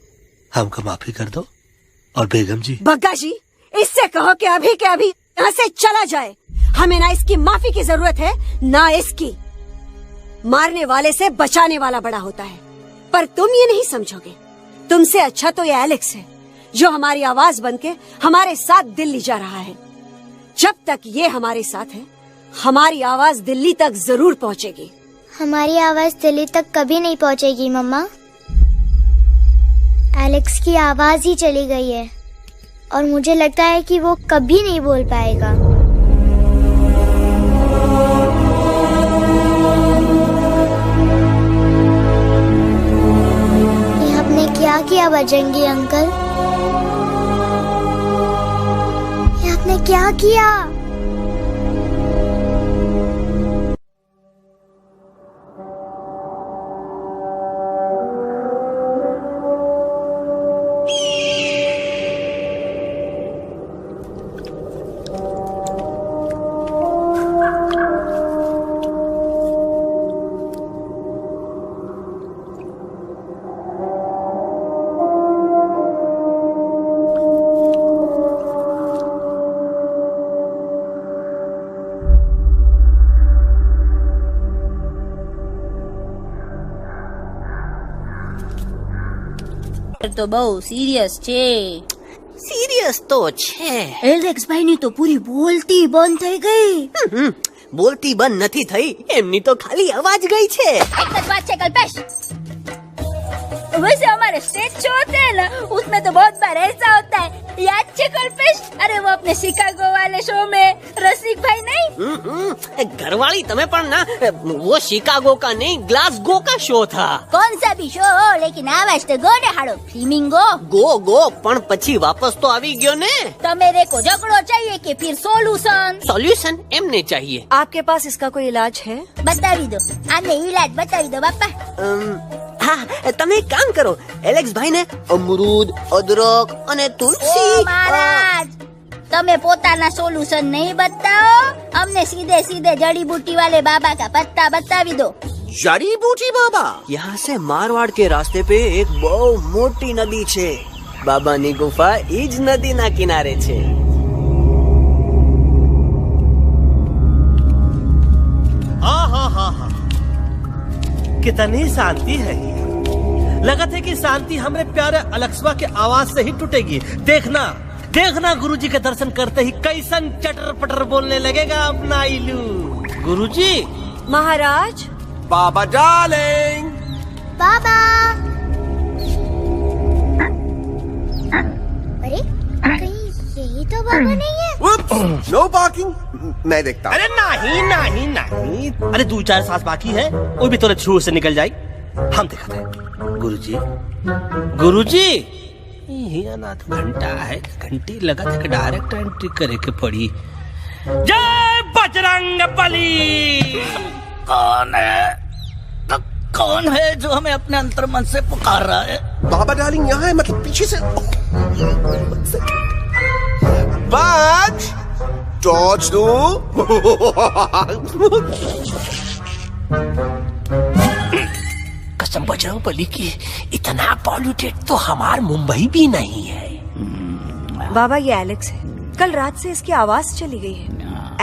हमको माफी कर दो। और बेगम जी, बग्गा जी, इससे कहो कि अभी के अभी यहाँ से चला जाए। हमें ना इसकी माफी की जरूरत है ना इसकी। मारने वाले से बचाने वाला बड़ा होता है, पर तुम ये नहीं समझोगे। तुमसे अच्छा तो ये एलेक्स है जो हमारी आवाज बनके हमारे साथ दिल्ली जा रहा है। जब तक ये हमारे साथ है हमारी आवाज दिल्ली तक जरूर पहुँचेगी। हमारी आवाज दिल्ली तक कभी नहीं पहुंचेगी मम्मा। एलेक्स की आवाज ही चली गई है। और मुझे लगता है कि वो कभी नहीं बोल पाएगा। ये आपने क्या किया बजरंगी अंकल? ये आपने क्या किया? તો બહુ સિરિયસ છે. સિરિયસ તો છે. એલેક્સ ભાઈ ની તો પૂરી બોલતી બંધ થઈ ગઈ. બોલતી બંધ નથી થઈ, એમની તો ખાલી અવાજ ગઈ છે. एक बात है कल्पेश, वैसे हमारे स्टेज शो होते हैं ना, उसमें तो बहुत बार ऐसा होता है, याद है कल्पेश? अरे वो अपने शिकागो वाले शो में रसिक भाई नहीं? घरवाली तुम्हें पण ना, वो शिकागो का नहीं ग्लासगो का शो था. कौन सा भी शो हो, लेकिन आवाज तो गोडे हाड़ो फ्लेमिंगो. गो पण પછી વાપસ તો આવી ગયો ને. तो मेरे को झगड़ो चाहिए कि फिर सोल्यूशन? सोल्यूशन एमने चाहिए. आपके पास इसका कोई इलाज है? बतावी दो, आने इलाज बतावी दो बापा. हाँ, તમે એક કામ કરો, એલેક્સ ભાઈ ને અમરૂદ, અદરક અને તુલસી. ओ महाराज, તમે પોતાના સોલ્યુશન नहीं बताओ, हमने सीधे सीधे जड़ी बूटी वाले बाबा का पत्ता बतावी दो. जड़ी बूटी बाबा? यहाँ से मारवाड़ के रास्ते पे एक बहु मोटी नदी छे. बाबानी गुफा ईज नदी ना किनारे छे. कितनी शांति है. लगा था कि शांति हमरे प्यारे अलक्सवा के आवाज से ही टूटेगी. देखना देखना गुरुजी के दर्शन करते ही कैसन चटर पटर बोलने लगेगा अपना इलू. गुरुजी. महाराज. बाबा डार्लिंग. बाबा. अरे कहीं यही तो बाबा नहीं है? No parking. मैं देखता हूँ. अरे नहीं नहीं नहीं, अरे 2-4 सांस बाकी है, वो भी तो छू से निकल जाए. हम दिखाते हैं. गुरुजी गुरुजी, ये ना तो घंटा है, घंटी लगा था कि डायरेक्ट एंट्री करे के पड़ी. जय बजरंग बली. कौन है? कौन है जो हमें अपने अंतर मन से पुकार रहा है? बाबा डार्लिंग यहाँ है, मतलब पीछे से. बाज टॉर्च दो. कसम बजरंग बली की, इतना पॉल्यूटेड तो हमार मुंबई भी नहीं है. बाबा ये एलेक्स है, कल रात से इसकी आवाज चली गई है.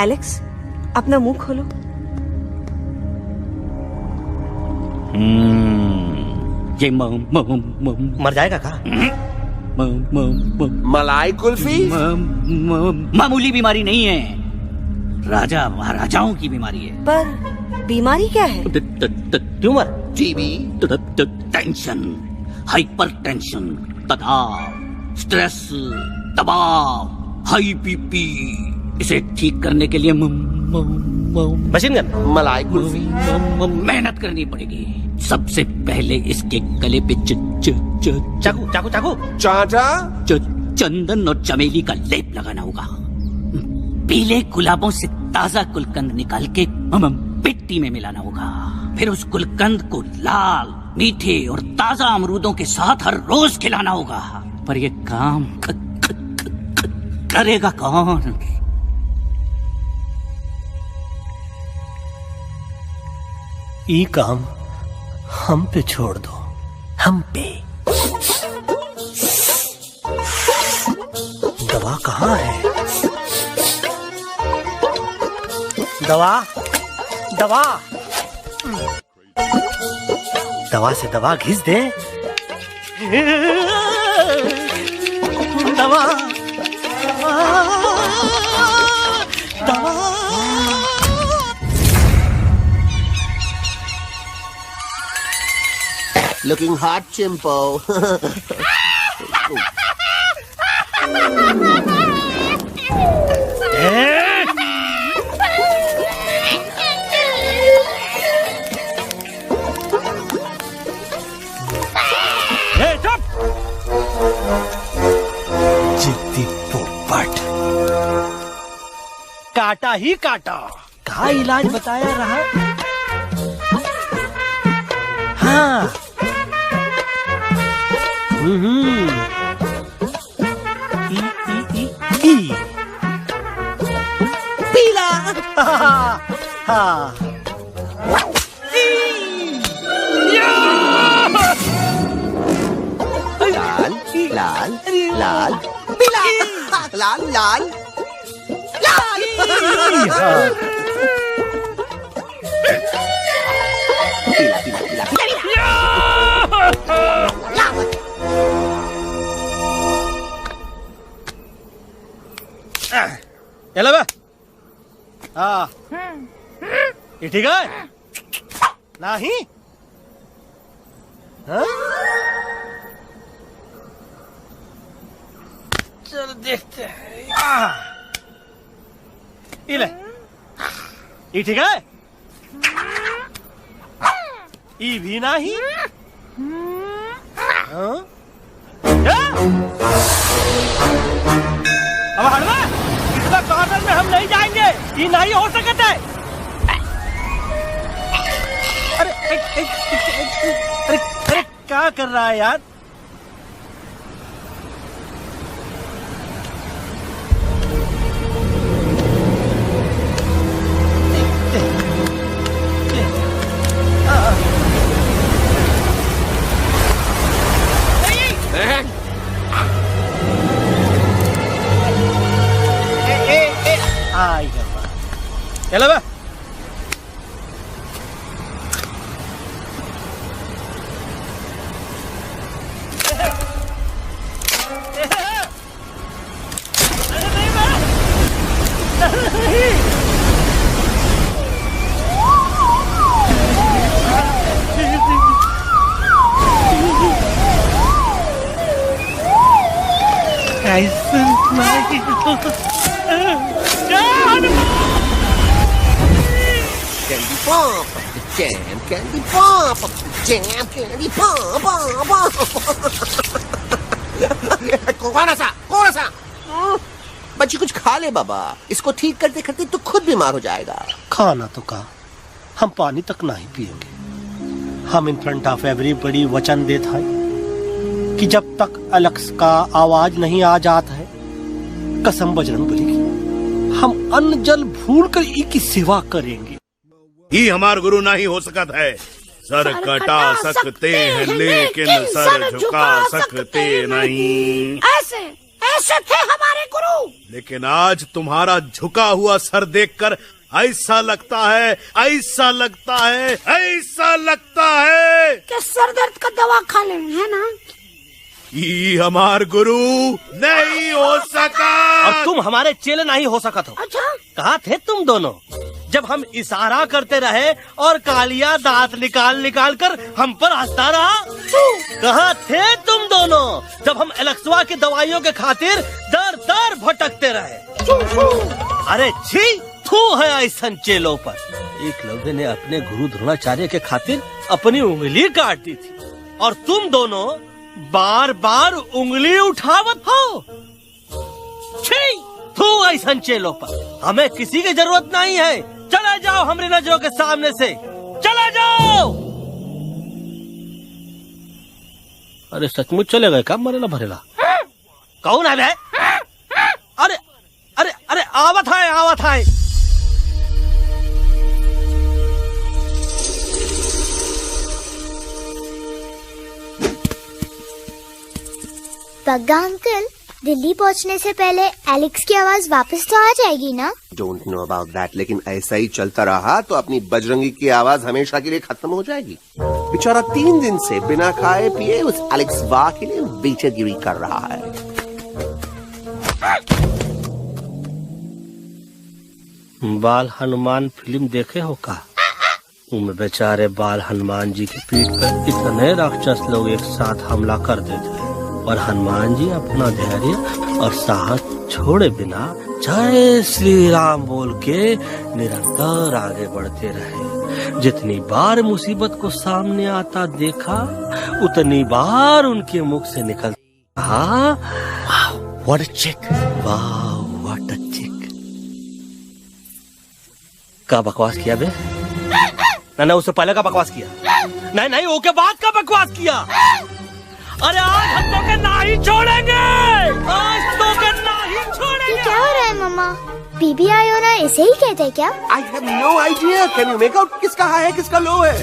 एलेक्स अपना मुंह खोलो. ये मर जाएगा का? मलाई कुल्फी? मामूली बीमारी नहीं है, राजा महाराजाओं की बीमारी है. पर बीमारी क्या है? Tumour, TB, tension, hyper tension, तनाव, स्ट्रेस, दबाव, हाई बीपी. इसे ठीक करने के लिए मशीन गन, मलाई कुल्फी, मेहनत करनी पड़ेगी. सबसे पहले इसके गले पे चाकू चाकू चाकू चाटा, चंदन और चमेली का लेप लगाना होगा. पीले गुलाबों से ताजा गुलकंद निकाल के मिट्टी में मिलाना होगा. फिर उस गुलकंद को लाल, मीठे और ताजा अमरूदों के साथ हर रोज खिलाना होगा. पर ये काम करेगा कौन? ये काम हम पे छोड़ दो. हम पे. दवा कहाँ है? दवा दवा दवा से दवा घिस दे. दवा दवा. Looking hot, Chimpo. जिद्दी पोपट, काटा ही काटा। का इलाज बताया रहा? हाँ। ई पीला। हाँ। लाल लाल लाल पीला लाल लाल लाल। पीला पीला पीला चलो बे। हाँ, ये ठीक है? नहीं? हाँ? चलो देखते हैं। ये ले, ये ठीक है? ये भी नहीं? हाँ? अब हट में, इतना कॉर्नर में हम नहीं जाएंगे, ये नहीं हो सकता है। अरे क्या कर रहा है यार? चलो बे। Candy pop, jam, candy pop, jam, candy pop, कौन सा? बच्ची कुछ खा ले बाबा, इसको ठीक करते करते तो खुद बीमार हो जाएगा। खाना तो कहा, हम पानी तक नहीं पिएंगे। हम इन फ्रंट ऑफ एवरीबॉडी वचन देता है कि जब तक एलेक्स का आवाज नहीं आ जाता है, कसम बजरंगबली की, हम अन्न जल भूल कर इसकी सेवा करेंगे। ही हमार गुरु नहीं हो सकता है। सर कटा सकते हैं लेकिन सर झुका सकते नहीं। ऐसे थे हमारे गुरु। लेकिन आज तुम्हारा झुका हुआ सर देखकर ऐसा लगता है कि सर दर्द का दवा खा ले, है ना? ये हमार गुरु नहीं हो सका। और तुम हमारे चेले नहीं हो सका। तो अच्छा, कहाँ थे तुम दोनों जब हम इशारा करते रहे और कालिया दांत निकाल कर हम पर हंसता रहा? कहाँ थे तुम दोनों जब हम एलेक्सवा की दवाइयों के खातिर दर दर भटकते रहे? अरे छी, थू है ऐसा चेलों पर। एकलव्य ने अपने गुरु द्रोणाचार्य के खातिर अपनी उंगली काट दी थी और तुम दोनों बार बार उंगली उठावत हो। छी, थू ऐसा चेलों पर। हमें किसी की जरूरत नहीं है। चला जाओ हमारी नजरों के सामने से, चला जाओ। अरे सचमुच चले गए क्या? मरेला भरेला कौन है? अरे अरे अरे आवत है। बग्गा अंकल, दिल्ली पहुंचने से पहले एलेक्स की आवाज वापस तो आ जाएगी ना? डोंट नो अबाउट दैट, लेकिन ऐसा ही चलता रहा तो अपनी बजरंगी की आवाज हमेशा के लिए खत्म हो जाएगी। बेचारा 3 दिन से बिना खाए पिए उस एलेक्स वाह के लिए बेचैगिरी कर रहा है। बाल हनुमान फिल्म देखे हो का? उनमें बेचारे बाल हनुमान जी की पीठ पर इतने राक्षस लोग एक साथ हमला कर देते हैं और हनुमान जी अपना धैर्य और साहस छोड़े बिना जय श्री राम बोल के निरंतर आगे बढ़ते रहे। जितनी बार मुसीबत को सामने आता देखा, उतनी बार उनके मुख से निकलता व्हाट अ चिक, वाह व्हाट अ चिक। का बकवास किया बे? ना उससे पहले का बकवास किया? नहीं ओके बाद का बकवास किया। अरे आज हम तो के ना ही छोड़ेंगे, आज तो के ना ही छोड़ेंगे। क्या हो रहा है मम्मा? बीबी आई हो ना, ऐसे ही कहते हैं क्या? I have no idea. Can you make out किसका हाई है किसका लो है?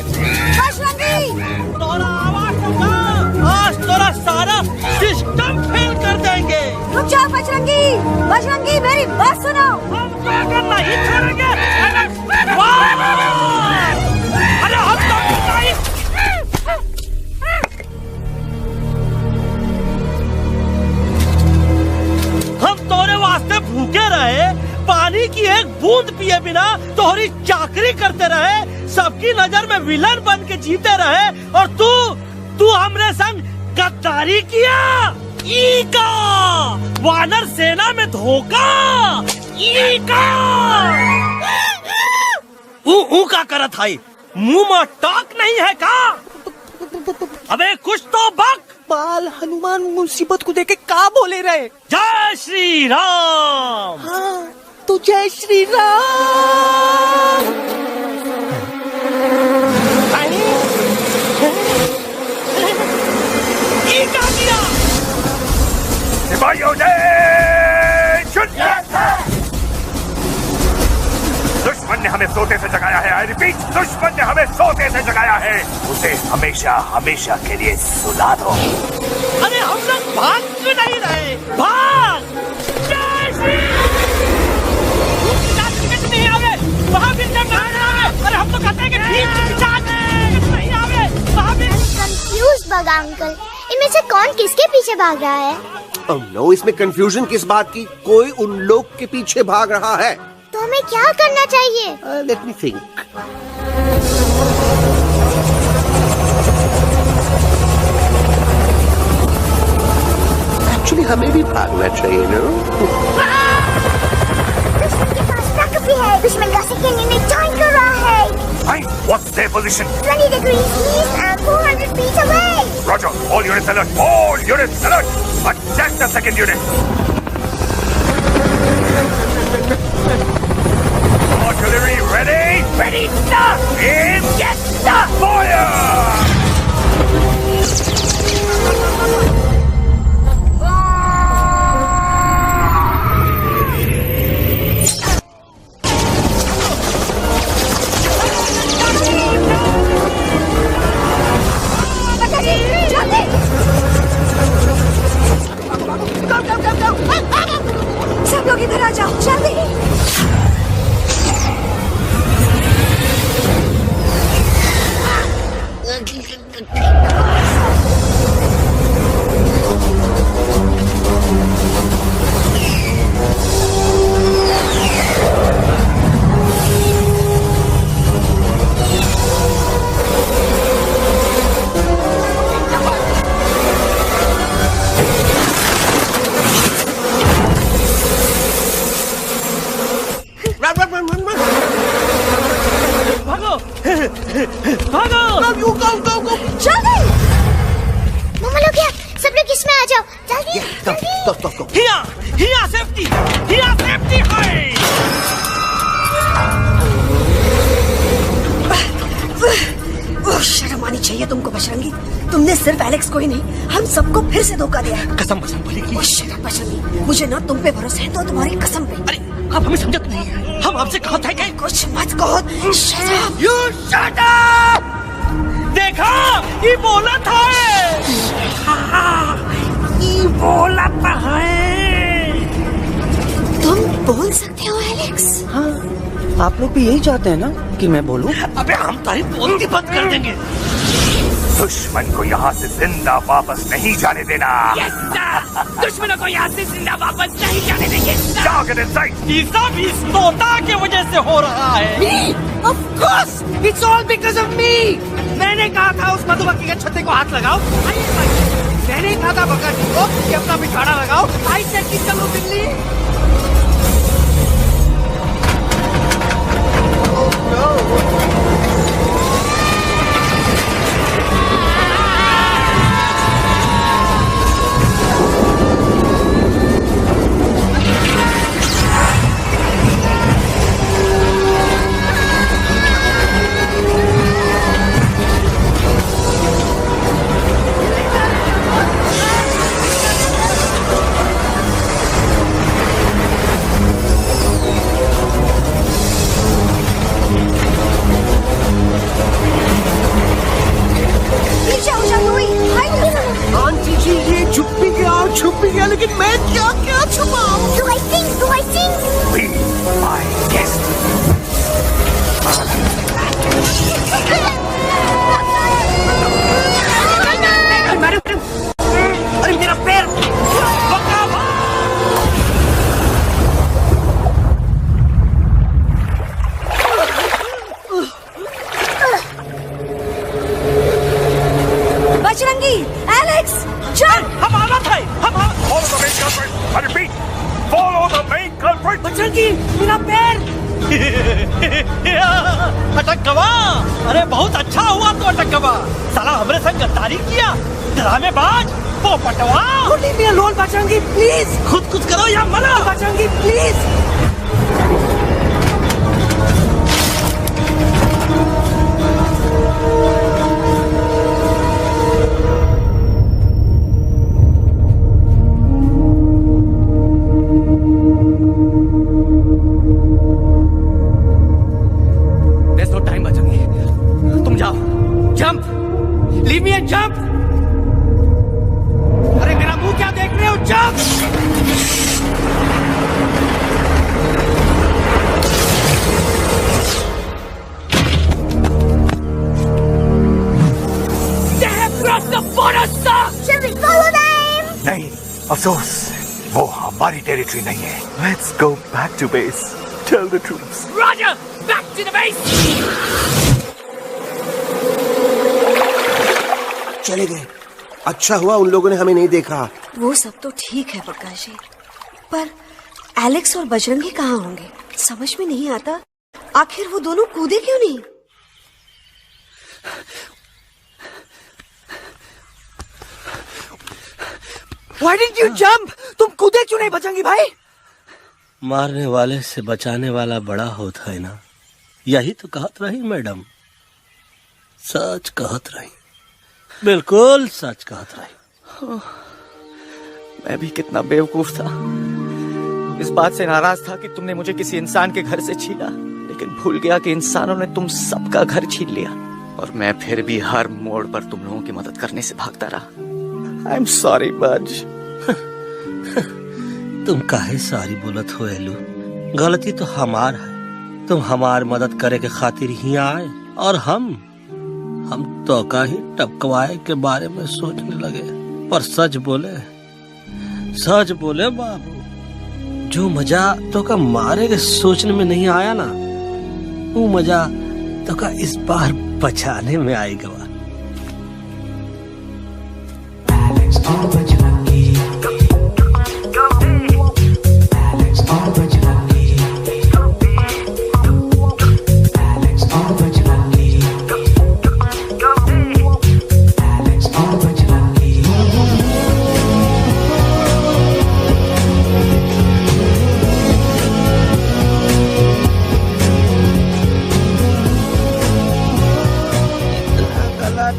तोरा आवाज सुना, आज तोरा सारा सिस्टम फेल कर देंगे। रुक जाओ बजरंगी, बजरंगी मेरी बात सुनो। हम तो के नहीं छोड़ेंगे। अरे हम तो नहीं। हम तोरे वास्ते भूखे रहे, पानी की एक बूंद पिए बिना तोहरी चाकरी करते रहे, सबकी नजर में विलन बन के जीते रहे, और तू हमरे संग गद्दारी किया। ई का वानर सेना में धोखा, ई का ऊ का करत है, मुंह में टाक नहीं है का? अबे कुछ तो बक। बाल हनुमान मुसीबत को देखे का बोले रहे? जय श्री राम। हाँ तो जय श्री राम। ये क्या किया? सिपाहियों दुश्मन ने हमें सोते से जगाया है। आई रिपीट, दुश्मन ने हमें सोते से जगाया है। उसे हमेशा हमेशा के लिए सुला दो। अरे हम लोग भाग क्यों नहीं रहे? भाग! नहीं आवे, महावीर जब नहीं आवे। अरे हम तो कहते हैं कि नहीं आवे, महावीर। कंफ्यूज बगा अंकल, इनमें से कौन किसके पीछे भाग रहा है? नो, इसमें कंफ्यूजन किस बात की? कोई उन लोग के पीछे भाग रहा है। तो हमें क्या करना चाहिए? Let me think. एक्चुअली हमें भी भागना चाहिए ना। दुश्मन के पास बैकअप भी है। दुश्मन का सेकंड यूनिट ज्वाइन कर रहा है। What's their position? 20 degrees east and 400 feet away. Roger. All units alert. All units alert. Attack the second unit. Artillery ready? Ready, start! Aim! Get start! Fire! सब लोग इधर आ जाओ, जल्दी। शर्म आनी चाहिए तुमको बजरंगी। तुमने सिर्फ एलेक्स को ही नहीं, हम सबको फिर से धोखा दिया। कसम भली। बजरंगी, मुझे ना तुम पे भरोसा है तो तुम्हारी कसम पे। अरे आप हमें समझत नहीं है। हम आपसे कहा था कि कुछ मत कहो। You shut up! देखा, ये बोला था। ये बोला था है। तुम बोल सकते हो एलेक्स? हाँ, आप लोग भी यही चाहते हैं ना कि मैं बोलूं? अबे हम तारी बोलती बंद कर देंगे। दुश्मन को यहाँ से जिंदा वापस नहीं जाने देना। दुश्मनों को यहाँ से जिंदा वापस नहीं जाने देंगे। जाओ get inside। ये सब इस तोता की वजह से हो रहा है। Me? Of course, it's all because of me। मैंने कहा था उस मधुमक्खी के छत्ते को हाथ लगाओ। मैंने नहीं खाता बकर को कि अपना बिछाड़ा लगाओ। आई सेड कि चलो बिल्ली। छुप भी गया, लेकिन मैं क्या क्या छुपाऊं? Do I sing? Be my guest. अरे मेरा पैर! बजरंगी, एलेक्स, चल! हम आना था, Follow the main culprit. I repeat, follow the main culprit. Bajrangi, मेरा पैर! अटक गवा! अरे बहुत अच्छा हुआ तो अटक गवा। साला हमरे संग गद्दारी किया, ड्रामेबाज, पोपटवा। Leave me alone, Bajrangi, please. खुद कुछ करो या मना, Bajrangi, please. Leave me and jump! अरे मेरा मुंह क्या देख रहे हो? Jump! They have crossed the border, sir! Shall we follow them? नहीं, अफसोस, वो हमारी टेरिटरी नहीं है। Let's go back to base. Tell the troops. Roger! Back to the base! चले गए। अच्छा हुआ उन लोगों ने हमें नहीं देखा। वो सब तो ठीक है प्रकाश जी, पर एलेक्स और बजरंगी कहाँ होंगे? समझ में नहीं आता, आखिर वो दोनों कूदे क्यों नहीं? Why didn't you jump? तुम कूदे क्यों नहीं बजरंगी भाई? मारने वाले से बचाने वाला बड़ा होता है ना, यही तो कहत रही मैडम। सच कहत रही, बिल्कुल सच कहत रही। मैं भी कितना बेवकूफ था। इस बात से नाराज था कि तुमने मुझे किसी इंसान के घर से छीना, लेकिन भूल गया कि इंसानों ने तुम सबका घर छीन लिया और मैं फिर भी हर मोड़ पर तुम लोगों की मदद करने से भागता रहा। आई एम सॉरी बज। तुम काहे सारी बोलत हो एलू? गलती तो हमार है। तुम हमार मदद करे के खातिर ही आए और हम तो का ही टपकवाए के बारे में सोचने लगे। पर सच बोले बाबू, जो मजा तो का मारे के सोचने में नहीं आया ना, वो मजा तो का इस बार बचाने में आएगा।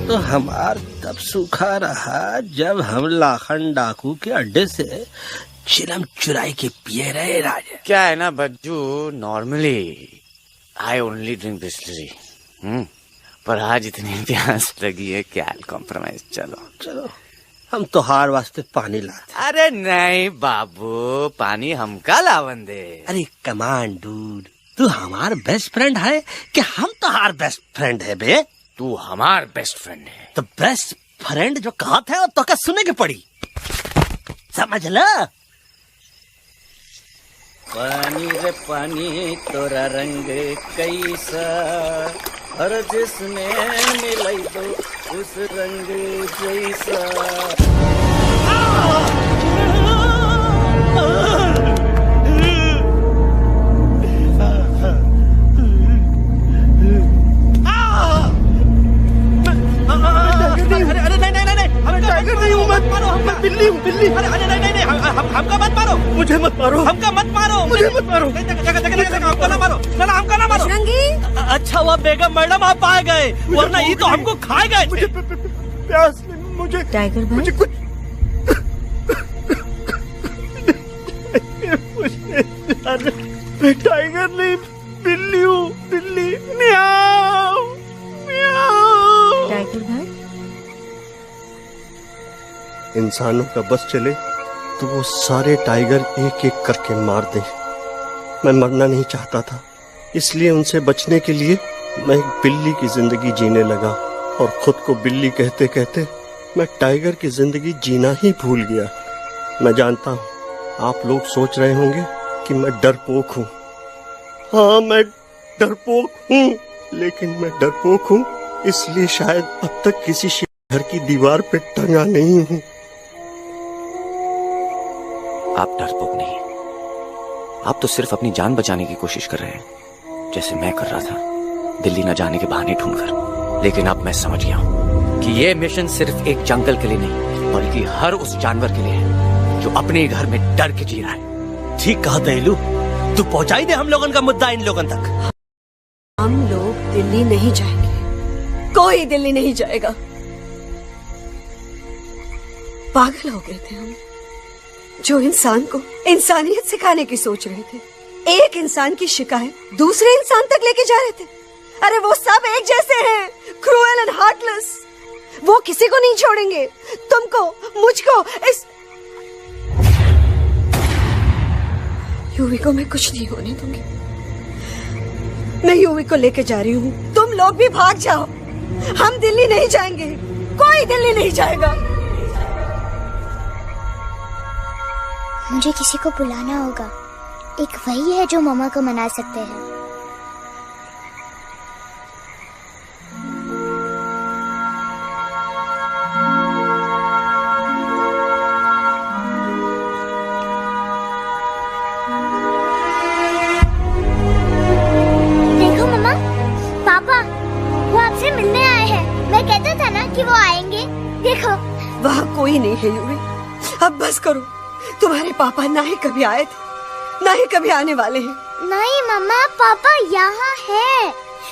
तो हमार तब सूखा रहा जब हम लाखन डाकू के अड्डे से चिलम चुराई के पिए रहे राजा। क्या है ना Bajju, normally I only drink Bisleri, पर आज इतनी प्यास लगी है क्या कॉम्प्रोमाइज। चलो हम तो हार वास्ते पानी लाते। अरे नहीं बाबू, पानी हमका लावन दे। अरे कमान डूड, तू हमार बेस्ट फ्रेंड है कि हम तो हार बेस्ट फ्रेंड है बे? तू हमार बेस्ट फ्रेंड है। तो बेस्ट फ्रेंड जो कहा था तो क्या सुने के पड़ी, समझ ला। पानी रे पानी तोरा रंग कैसा, हर जिसने मिलाई दो उस रंग जैसा। बिल्ली हूँ बिल्ली। अरे नहीं हमका मत मारो, मुझे मत मारो, हमका मत मारो, मुझे मत मारो, हमका ना मारो, ना हमका ना मारो। अच्छा हुआ बेगम मैडम आप आ गए, वरना ये तो हमको खाए गए। मुझे प्यास, मुझे टाइगर भाई मुझे कुछ मैं टाइगर नहीं बिल्ली हूँ बिल्ली। म्याऊ म्याऊ। टाइगर भाई इंसानों का बस चले तो वो सारे टाइगर एक एक करके मार दे। मैं मरना नहीं चाहता था, इसलिए उनसे बचने के लिए मैं एक बिल्ली की जिंदगी जीने लगा और खुद को बिल्ली कहते कहते मैं टाइगर की जिंदगी जीना ही भूल गया। मैं जानता हूँ आप लोग सोच रहे होंगे कि मैं डरपोक हूँ। हाँ मैं डरपोक हूँ, लेकिन मैं डरपोक हूँ इसलिए शायद अब तक किसी घर की दीवार पे टंगा नहीं हूँ। आप डरपोक नहीं, आप तो सिर्फ अपनी जान बचाने की कोशिश कर रहे हैं, जैसे मैं कर रहा था दिल्ली न जाने के बहाने ढूंढकर। लेकिन अब मैं समझ गया हूं कि यह मिशन सिर्फ एक जंगल के लिए नहीं, बल्कि हर उस जानवर के लिए है जो अपने घर में डर के जी रहा है। ठीक कहा दयालु, तू पहुंचाई दे हम लोगों का मुद्दा इन लोगों तक। हम लोग दिल्ली नहीं जाएंगे, कोई दिल्ली नहीं जाएगा। पागल हो गए थे हम, जो इंसान को इंसानियत सिखाने की सोच रहे थे। एक इंसान की शिकायत दूसरे इंसान तक लेके जा रहे थे। अरे वो सब एक जैसे हैं, क्रूएल एंड हार्टलेस। वो किसी को नहीं छोड़ेंगे, तुमको, मुझको, इस यूवी को मैं कुछ नहीं होने दूंगी। मैं यूवी को लेके जा रही हूँ, तुम लोग भी भाग जाओ। हम दिल्ली नहीं जाएंगे, कोई दिल्ली नहीं जाएगा। मुझे किसी को बुलाना होगा, एक वही है जो मामा को मना सकते हैं। देखो मामा, पापा वो आपसे मिलने आए हैं। मैं कहता था ना कि वो आएंगे। देखो वहाँ कोई नहीं है यूवी, अब बस करो। तुम्हारे पापा ना ही कभी आए थे, ना ही कभी आने वाले हैं। नहीं मम्मा, पापा यहाँ है।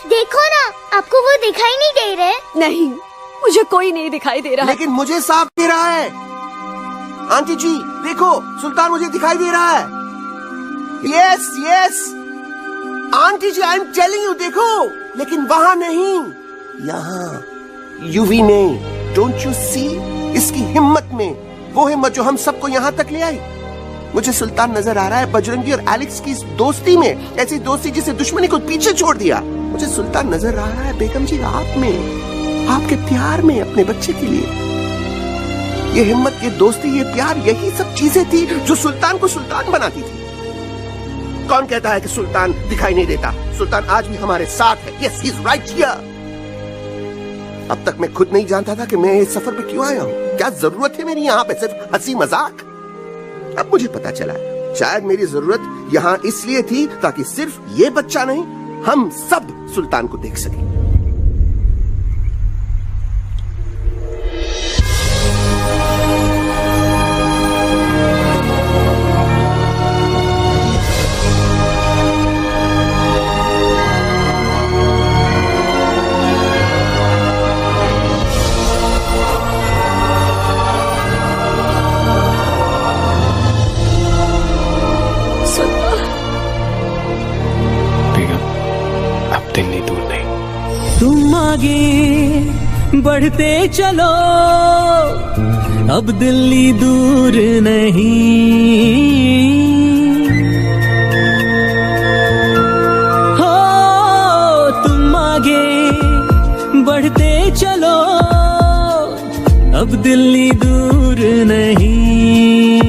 देखो ना, आपको वो दिखाई नहीं दे रहे? नहीं, मुझे कोई नहीं दिखाई दे रहा। लेकिन मुझे साफ दे रहा है। आंटी जी देखो, सुल्तान मुझे दिखाई दे रहा है। Yes yes aunty ji, I am telling you, देखो। लेकिन वहाँ नहीं, यहाँ यूवी ने। डोंट यू सी, इसकी हिम्मत में वो हिम्मत जो हम सबको यहाँ तक ले आई। मुझे सुल्तान नजर आ रहा है बजरंगी और एलेक्स की दोस्ती में, ऐसी दोस्ती जिसे दुश्मनी को पीछे छोड़ दिया। मुझे सुल्तान नजर आ रहा है बेगम जी आप में, आपके प्यार में अपने बच्चे के लिए। ये हिम्मत, ये दोस्ती, ये प्यार, यही सब चीजें थी जो सुल्तान को सुल्तान बनाती थी। कौन कहता है कि सुल्तान दिखाई नहीं देता? सुल्तान आज भी हमारे साथ है। Yes, he is right here. अब तक मैं खुद नहीं जानता था कि मैं इस सफर पे क्यों आया हूँ। क्या जरूरत है मेरी यहाँ पे सिर्फ हंसी मजाक? अब मुझे पता चला है, शायद मेरी जरूरत यहाँ इसलिए थी ताकि सिर्फ ये बच्चा नहीं, हम सब सुल्तान को देख सकें। तुम आगे बढ़ते चलो, अब दिल्ली दूर नहीं। हो तुम आगे बढ़ते चलो, अब दिल्ली दूर नहीं।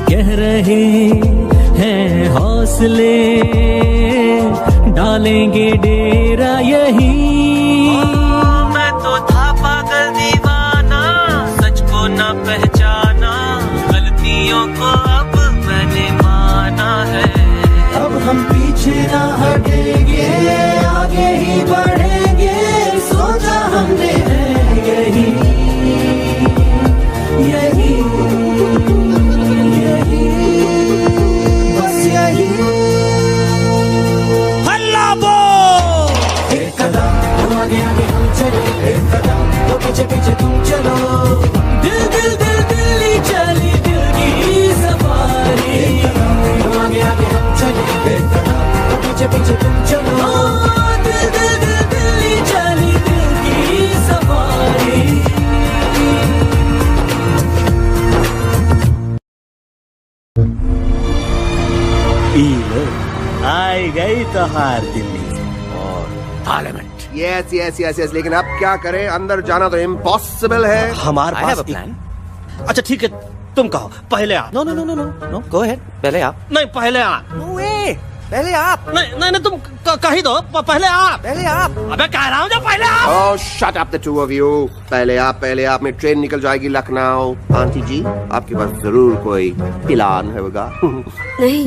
कह रहे हैं हौसले, डालेंगे डेरा यही। मैं तो था पागल दीवाना, सच को न पहचाना। गलतियों को अब मैंने माना है। अब हम पीछे ना हटेंगे, आगे ही बढ़ेंगे, सोचा हमने है यही यही यही बस यही। हल्ला बोल। एक कदम तो आगे आगे हम चले, एक कदम तो पीछे पीछे तुम चलो। दिल दिल दिल दिल्ली चली दिल की सफारी। एक कदम तो आगे आगे हम चले, एक कदम तो पीछे पीछे तुम चलो। दिल दिल दिल दिल्ली चली दिल की सफारी। आई गई तो हार दिल्ली और parliament. Yes yes yes yes, लेकिन अब क्या करें, अंदर जाना तो इम्पॉसिबल है। हमारे पास प्लान। अच्छा ठीक है, तुम कहो पहले आप। No no no no no no, go ahead, पहले आप। नहीं पहले आप। नो वे, पहले आप। नहीं नहीं नहीं, तुम कही दो पहले आप। पहले आप। अबे कह रहा हूँ जो पहले आप। Oh, shut up the two of you. पहले आप में ट्रेन निकल जाएगी लखनऊ। आंटी जी, आपके पास जरूर कोई प्लान होगा। नहीं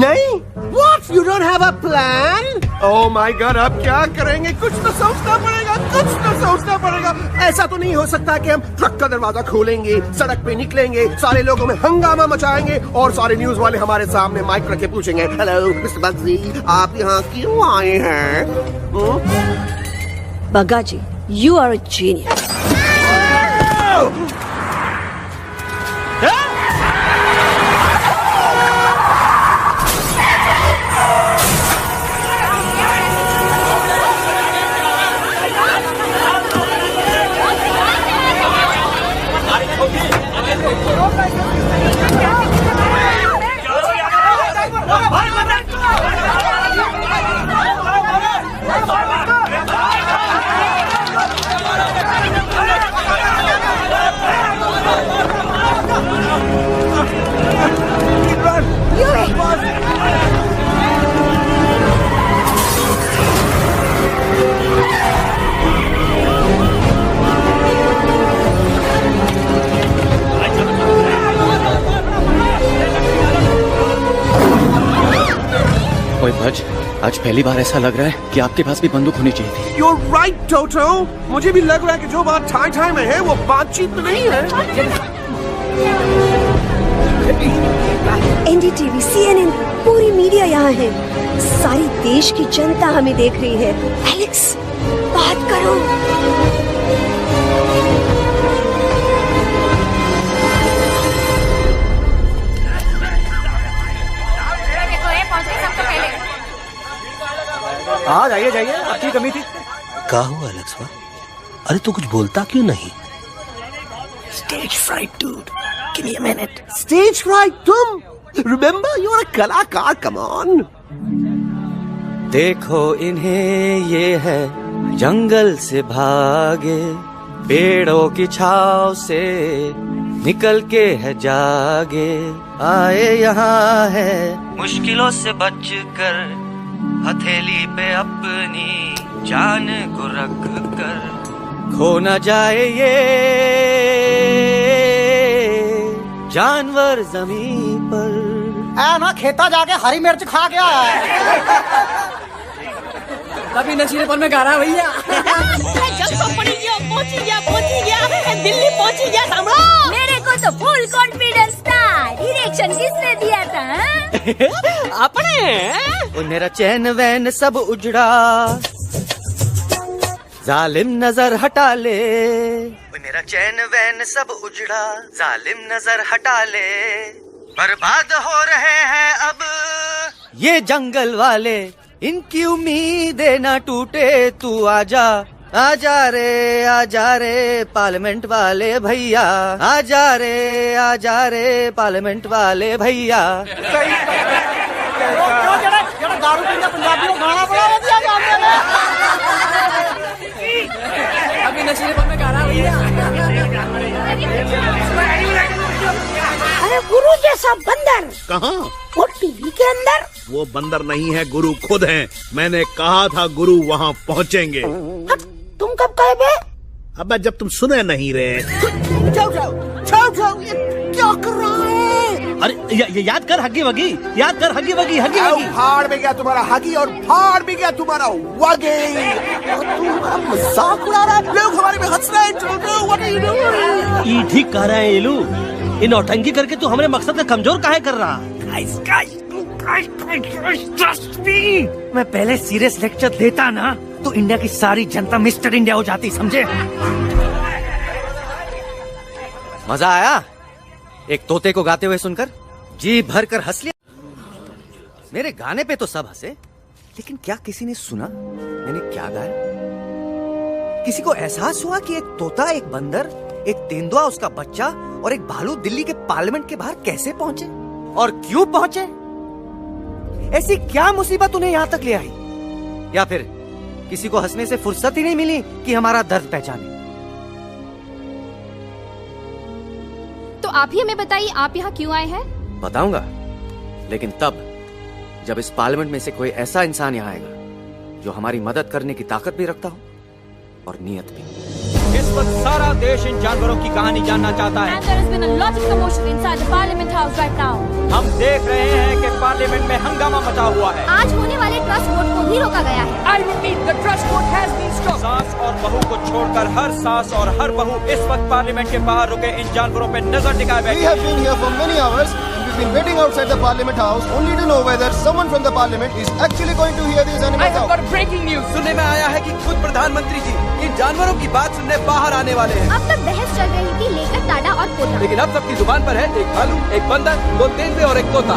नहीं? What? You don't have a plan? Oh my God, अब क्या करेंगे? कुछ तो सोचना पड़ेगा, कुछ तो सोचना पड़ेगा। ऐसा तो नहीं हो सकता कि हम ट्रक का दरवाजा खोलेंगे, सड़क पे निकलेंगे, सारे लोगों में हंगामा मचाएंगे और सारे न्यूज वाले हमारे सामने माइक रख के पूछेंगे, हेलो मिस्टर बग्सी, आप यहाँ क्यों आए हैं? बग्गा जी, यू आर अ जीनियस। आज पहली बार ऐसा लग रहा है कि आपके पास भी बंदूक होनी चाहिए थी। You're right, Toto. मुझे भी लग रहा है कि जो बात ठाई ठाई में है वो बातचीत में नहीं है। एनडीटीवी, CNN, पूरी मीडिया यहाँ है। सारी देश की जनता हमें देख रही है। एलेक्स, बात करो। हाँ जाइए जाइए, आपकी कमी थी। क्या हुआ एलेक्स? अरे तू कुछ बोलता क्यों नहीं? Stage fright, dude. Give me a minute. Stage fright, तुम? Remember, you're a कलाकार. Come on. देखो इन्हें, ये है जंगल से भागे, पेड़ों की छाव से निकल के है जागे, आए यहाँ है मुश्किलों से बचकर, हथेली पे अपनी जान को रख कर, खो न जाए ये जानवर जमीन पर। ना खेता जाके हरी मिर्च खा गया है। कभी नशीलेपन में गा रहा है भैया। पहुंची गया, दिल्ली पहुंची गया सामने। मेरे को तो फुल कॉन्फिडेंस था। डायरेक्शन किसने दिया था? अपने। मेरा चैन वैन सब उजड़ा, जालिम नजर हटा ले। मेरा चैन वैन सब उजड़ा, जालिम नजर हटा ले। बर्बाद हो रहे हैं अब ये जंगल वाले, इनकी उम्मीदें ना टूटे, तू आजा आजा रे पार्लियामेंट वाले भैया, आजा रे पार्लियामेंट वाले भैया। दारू पीना पंजाबियों को गाना बड़ा दिया जाने में। अभी नशीलेपन में गा रहा है भैया। अरे गुरु जैसा बंदर कहाँ? वो टीवी के अंदर। वो बंदर नहीं है, गुरु खुद हैं। मैंने कहा था गुरु वहाँ पहुँचेंगे। तुम कब कहे बे? अब जब तुम सुने नहीं रहे। जाओ, ये क्या कर रहा है? अरे याद कर हगी वगी, याद कर हगी वगी, हगी वगी। फाड़ में गया तुम्हारा हगी और फाड़ में गया तुम्हारा वगी। तुम हमारा मजाक उड़ा रहा है, लोग हमारे में हंस रहे हैं। What are you doing? ये ठीक कह रहे हैं इलू, इन नौटंकी करके तू हमारे मकसद का कमजोर काहे कर रहा? मैं पहले सीरियस लेक्चर देता ना तो इंडिया की सारी जनता मिस्टर इंडिया हो जाती, समझे? मजा आया एक तोते को गाते हुए सुनकर? जी भर कर हंस लिया। मेरे गाने पे तो सब हंसे, लेकिन क्या किसी ने सुना मैंने क्या गाया? किसी को एहसास हुआ कि एक तोता, एक बंदर, एक तेंदुआ, उसका बच्चा और एक भालू दिल्ली के पार्लियामेंट के बाहर कैसे पहुंचे और क्यों पहुंचे? ऐसी क्या मुसीबत उन्हें यहां तक ले आई? या फिर किसी को हंसने से फुर्सत ही नहीं मिली कि हमारा दर्द पहचाने? तो आप ही हमें बताइए, आप यहाँ क्यों आए हैं? बताऊंगा, लेकिन तब जब इस पार्लियामेंट में से कोई ऐसा इंसान यहाँ आएगा जो हमारी मदद करने की ताकत भी रखता हो और नीयत भी। इस वक्त सारा देश इन जानवरों की कहानी जानना चाहता है। And there has been a lot of commotion inside the Parliament House right now. हम देख रहे हैं कि पार्लियामेंट में हंगामा मचा हुआ है। आज होने वाले ट्रस्ट वोट को भी रोका गया है। I repeat, the trust vote has been stopped. सास और बहू को छोड़कर हर सास और हर बहू इस वक्त पार्लियामेंट के बाहर रुके इन जानवरों पे नजर टिकाए बैठे। We have been here for many hours and we've been waiting outside the Parliament House only to know whether someone from the Parliament is actually going to hear these animals out. I have got breaking news. सुनने में आया है कि खुद प्रधानमंत्री जी इन जानवरों की बात सुनने बाहर आने वाले हैं। अब तक बहस चल रही थी लेकर टाटा और पोता, लेकिन अब सबकी जुबान पर है एक भालू, एक बंदर, 2 तेंदुए और एक तोता।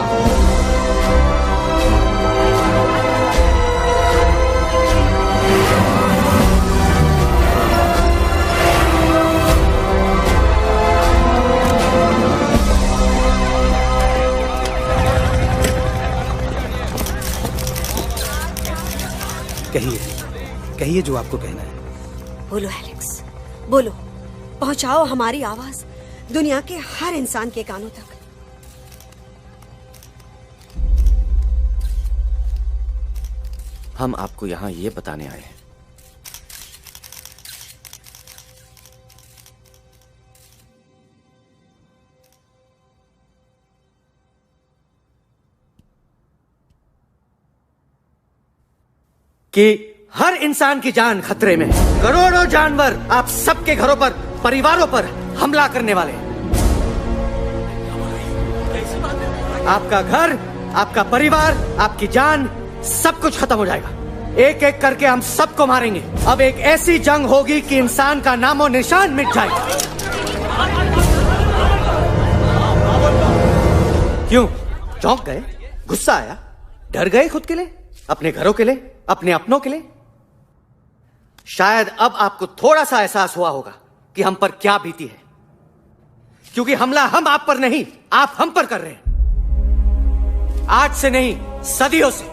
कहिए जो आपको कहना है। बोलो एलेक्स, बोलो, पहुंचाओ हमारी आवाज दुनिया के हर इंसान के कानों तक। हम आपको यहां ये बताने आए हैं कि हर इंसान की जान खतरे में है। करोड़ों जानवर आप सबके घरों पर, परिवारों पर हमला करने वाले हैं। आपका घर, आपका परिवार, आपकी जान, सब कुछ खत्म हो जाएगा। एक एक करके हम सबको मारेंगे। अब एक ऐसी जंग होगी कि इंसान का नामो निशान मिट जाएगा। क्यों चौंक गए? गुस्सा आया? डर गए खुद के लिए, अपने घरों के लिए, अपने अपनों के लिए? शायद अब आपको थोड़ा सा एहसास हुआ होगा कि हम पर क्या बीती है, क्योंकि हमला हम आप पर नहीं, आप हम पर कर रहे हैं। आज से नहीं, सदियों से,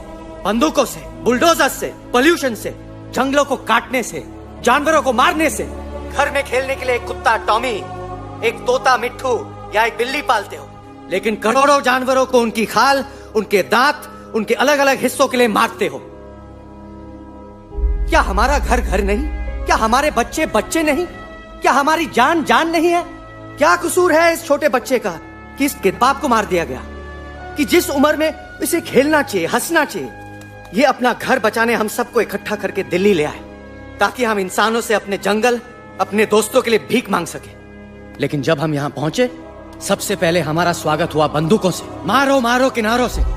बंदूकों से, बुलडोजर से, पोल्यूशन से, जंगलों को काटने से, जानवरों को मारने से। घर में खेलने के लिए एक कुत्ता टॉमी, एक तोता मिट्ठू या एक बिल्ली पालते हो, लेकिन करोड़ों जानवरों को उनकी खाल, उनके दांत, उनके अलग अलग हिस्सों के लिए मारते हो। क्या हमारा घर घर नहीं? क्या हमारे बच्चे बच्चे नहीं? क्या हमारी जान जान नहीं है? क्या कसूर है इस छोटे बच्चे का कि इसके बाप को मार दिया गया, कि जिस उम्र में इसे खेलना चाहिए, हंसना चाहिए? ये अपना घर बचाने हम सबको इकट्ठा करके दिल्ली ले आए ताकि हम इंसानों से अपने जंगल, अपने दोस्तों के लिए भीख मांग सके। लेकिन जब हम यहां पहुंचे, सबसे पहले हमारा स्वागत हुआ बंदूकों से। मारो मारो किनारों से।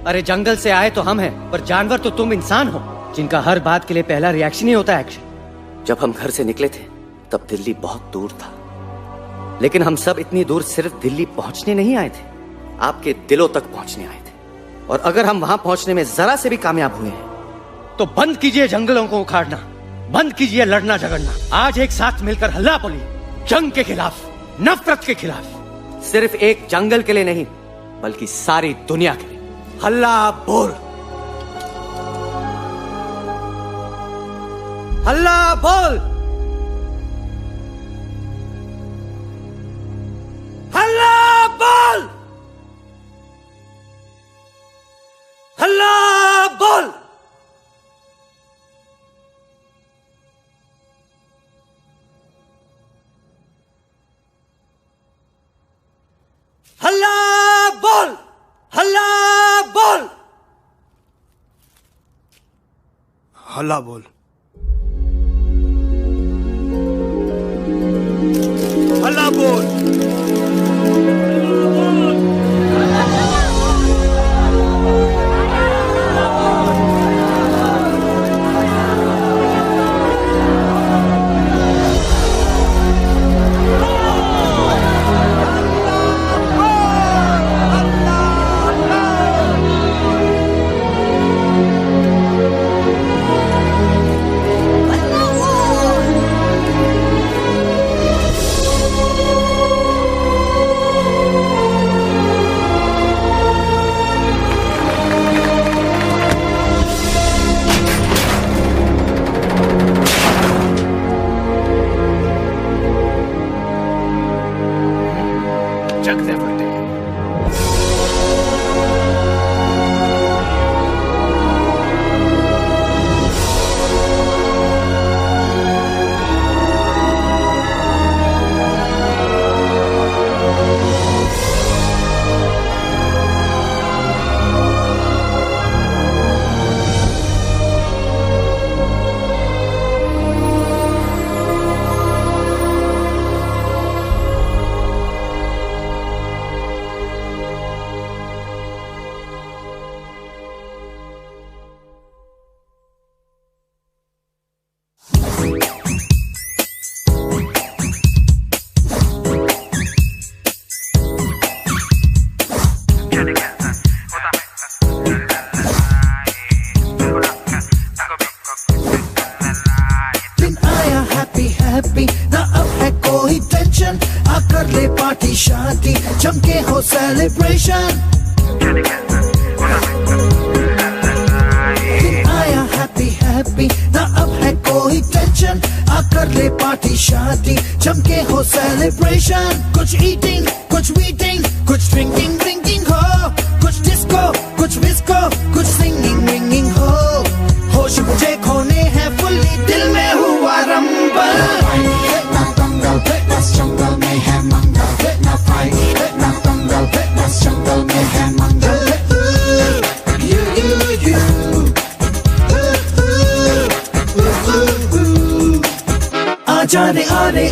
अरे जंगल से आए तो हम हैं, पर जानवर तो तुम इंसान हो, जिनका हर बात के लिए पहला रिएक्शन ही होता है एक्शन। जब हम घर से निकले थे तब दिल्ली बहुत दूर था, लेकिन हम सब इतनी दूर सिर्फ दिल्ली पहुंचने नहीं आए थे, आपके दिलों तक पहुंचने आए थे। और अगर हम वहां पहुंचने में जरा से भी कामयाब हुए हैं तो बंद कीजिए जंगलों को उखाड़ना, बंद कीजिए लड़ना झगड़ना। आज एक साथ मिलकर हल्ला बोलिए, जंग के खिलाफ, नफरत के खिलाफ। सिर्फ एक जंगल के लिए नहीं, बल्कि सारी दुनिया के लिए। हल्ला बोल, हल्ला बोल, हल्ला बोल, हल्ला बोल। हल्ला बोल। हल्ला बोल। हैप्पी ना अब है कोई टेंशन, आकर ले पार्टी शादी जमके हो सेलिब्रेशन। आया हैप्पी हैप्पी ना अब है कोई टेंशन, आकर ले पार्टी शादी जमके हो सेलिब्रेशन। कुछ ईटिंग कुछ मीटिंग कुछ ड्रिंकिंग ड्रिंकिंग हो, कुछ डिस्को कुछ विस्को कुछ सिंगिंग विंगिंग हो। होश मुझे खोने हैं फुल्ली, दिल में हुआ रंबल। जंगल में है मंगल, ना फाइट ना दंगल, बस जंगल में है मंगल। आजा रे आ रे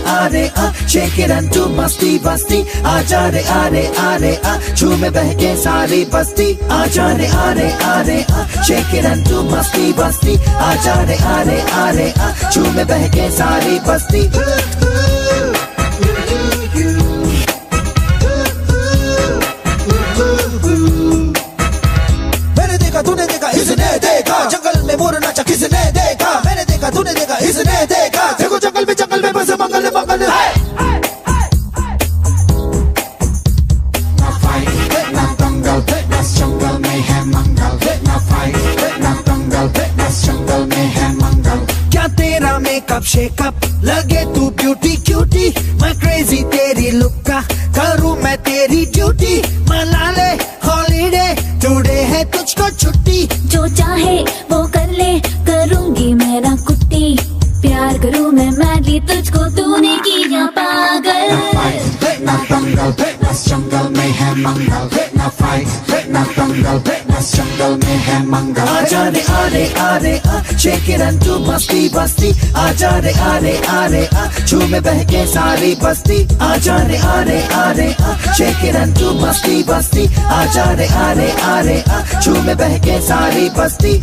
आ, शेक इट एंड डू मस्ती बस्ती। आजा रे आ रे आ, झूमे बहके सारी बस्ती। आजा रे आ रे आ, शेक इट एंड डू मस्ती बस्ती। आजा रे आ रे आ, झूमे बहके सारी बस्ती। मैंने देखा तूने देखा इसने देखा, जंगल में मोर नाचा किसने देखा। मैंने देखा तूने देखा इसने देखा, देखो जंगल में बस मंगल मंगल। ना फाइट ना दंगल, बस जंगल में है मंगल। ना फाइट ना दंगल, बस जंगल में है मंगल। क्या तेरा मेकअप शेकअप लगे तू ब्यूटी क्यूटी, मैं क्रेजी तेरी लुक का करूँ मैं तेरी ड्यूटी। मना ले हॉलीडे टुडे है तुझको छुट्टी, जो चाहे वो कर ले करूँगी मेरा कुट्टी। प्यार करूँ मैं मैडली तुझको, तूने किया पागल। ना दंगल बस जंगल में है मंगल। ना फाइट ना दंगल बस जंगल में है मंगल। आजा रे आ आ, शेक इट एंड डू मस्ती बस्ती। आजा रे आ रे आ, झूमे बहके सारी बस्ती। आजा रे आ आ, शेक इट एंड डू मस्ती बस्ती। आजा रे आ झूमे बहके सारी बस्ती।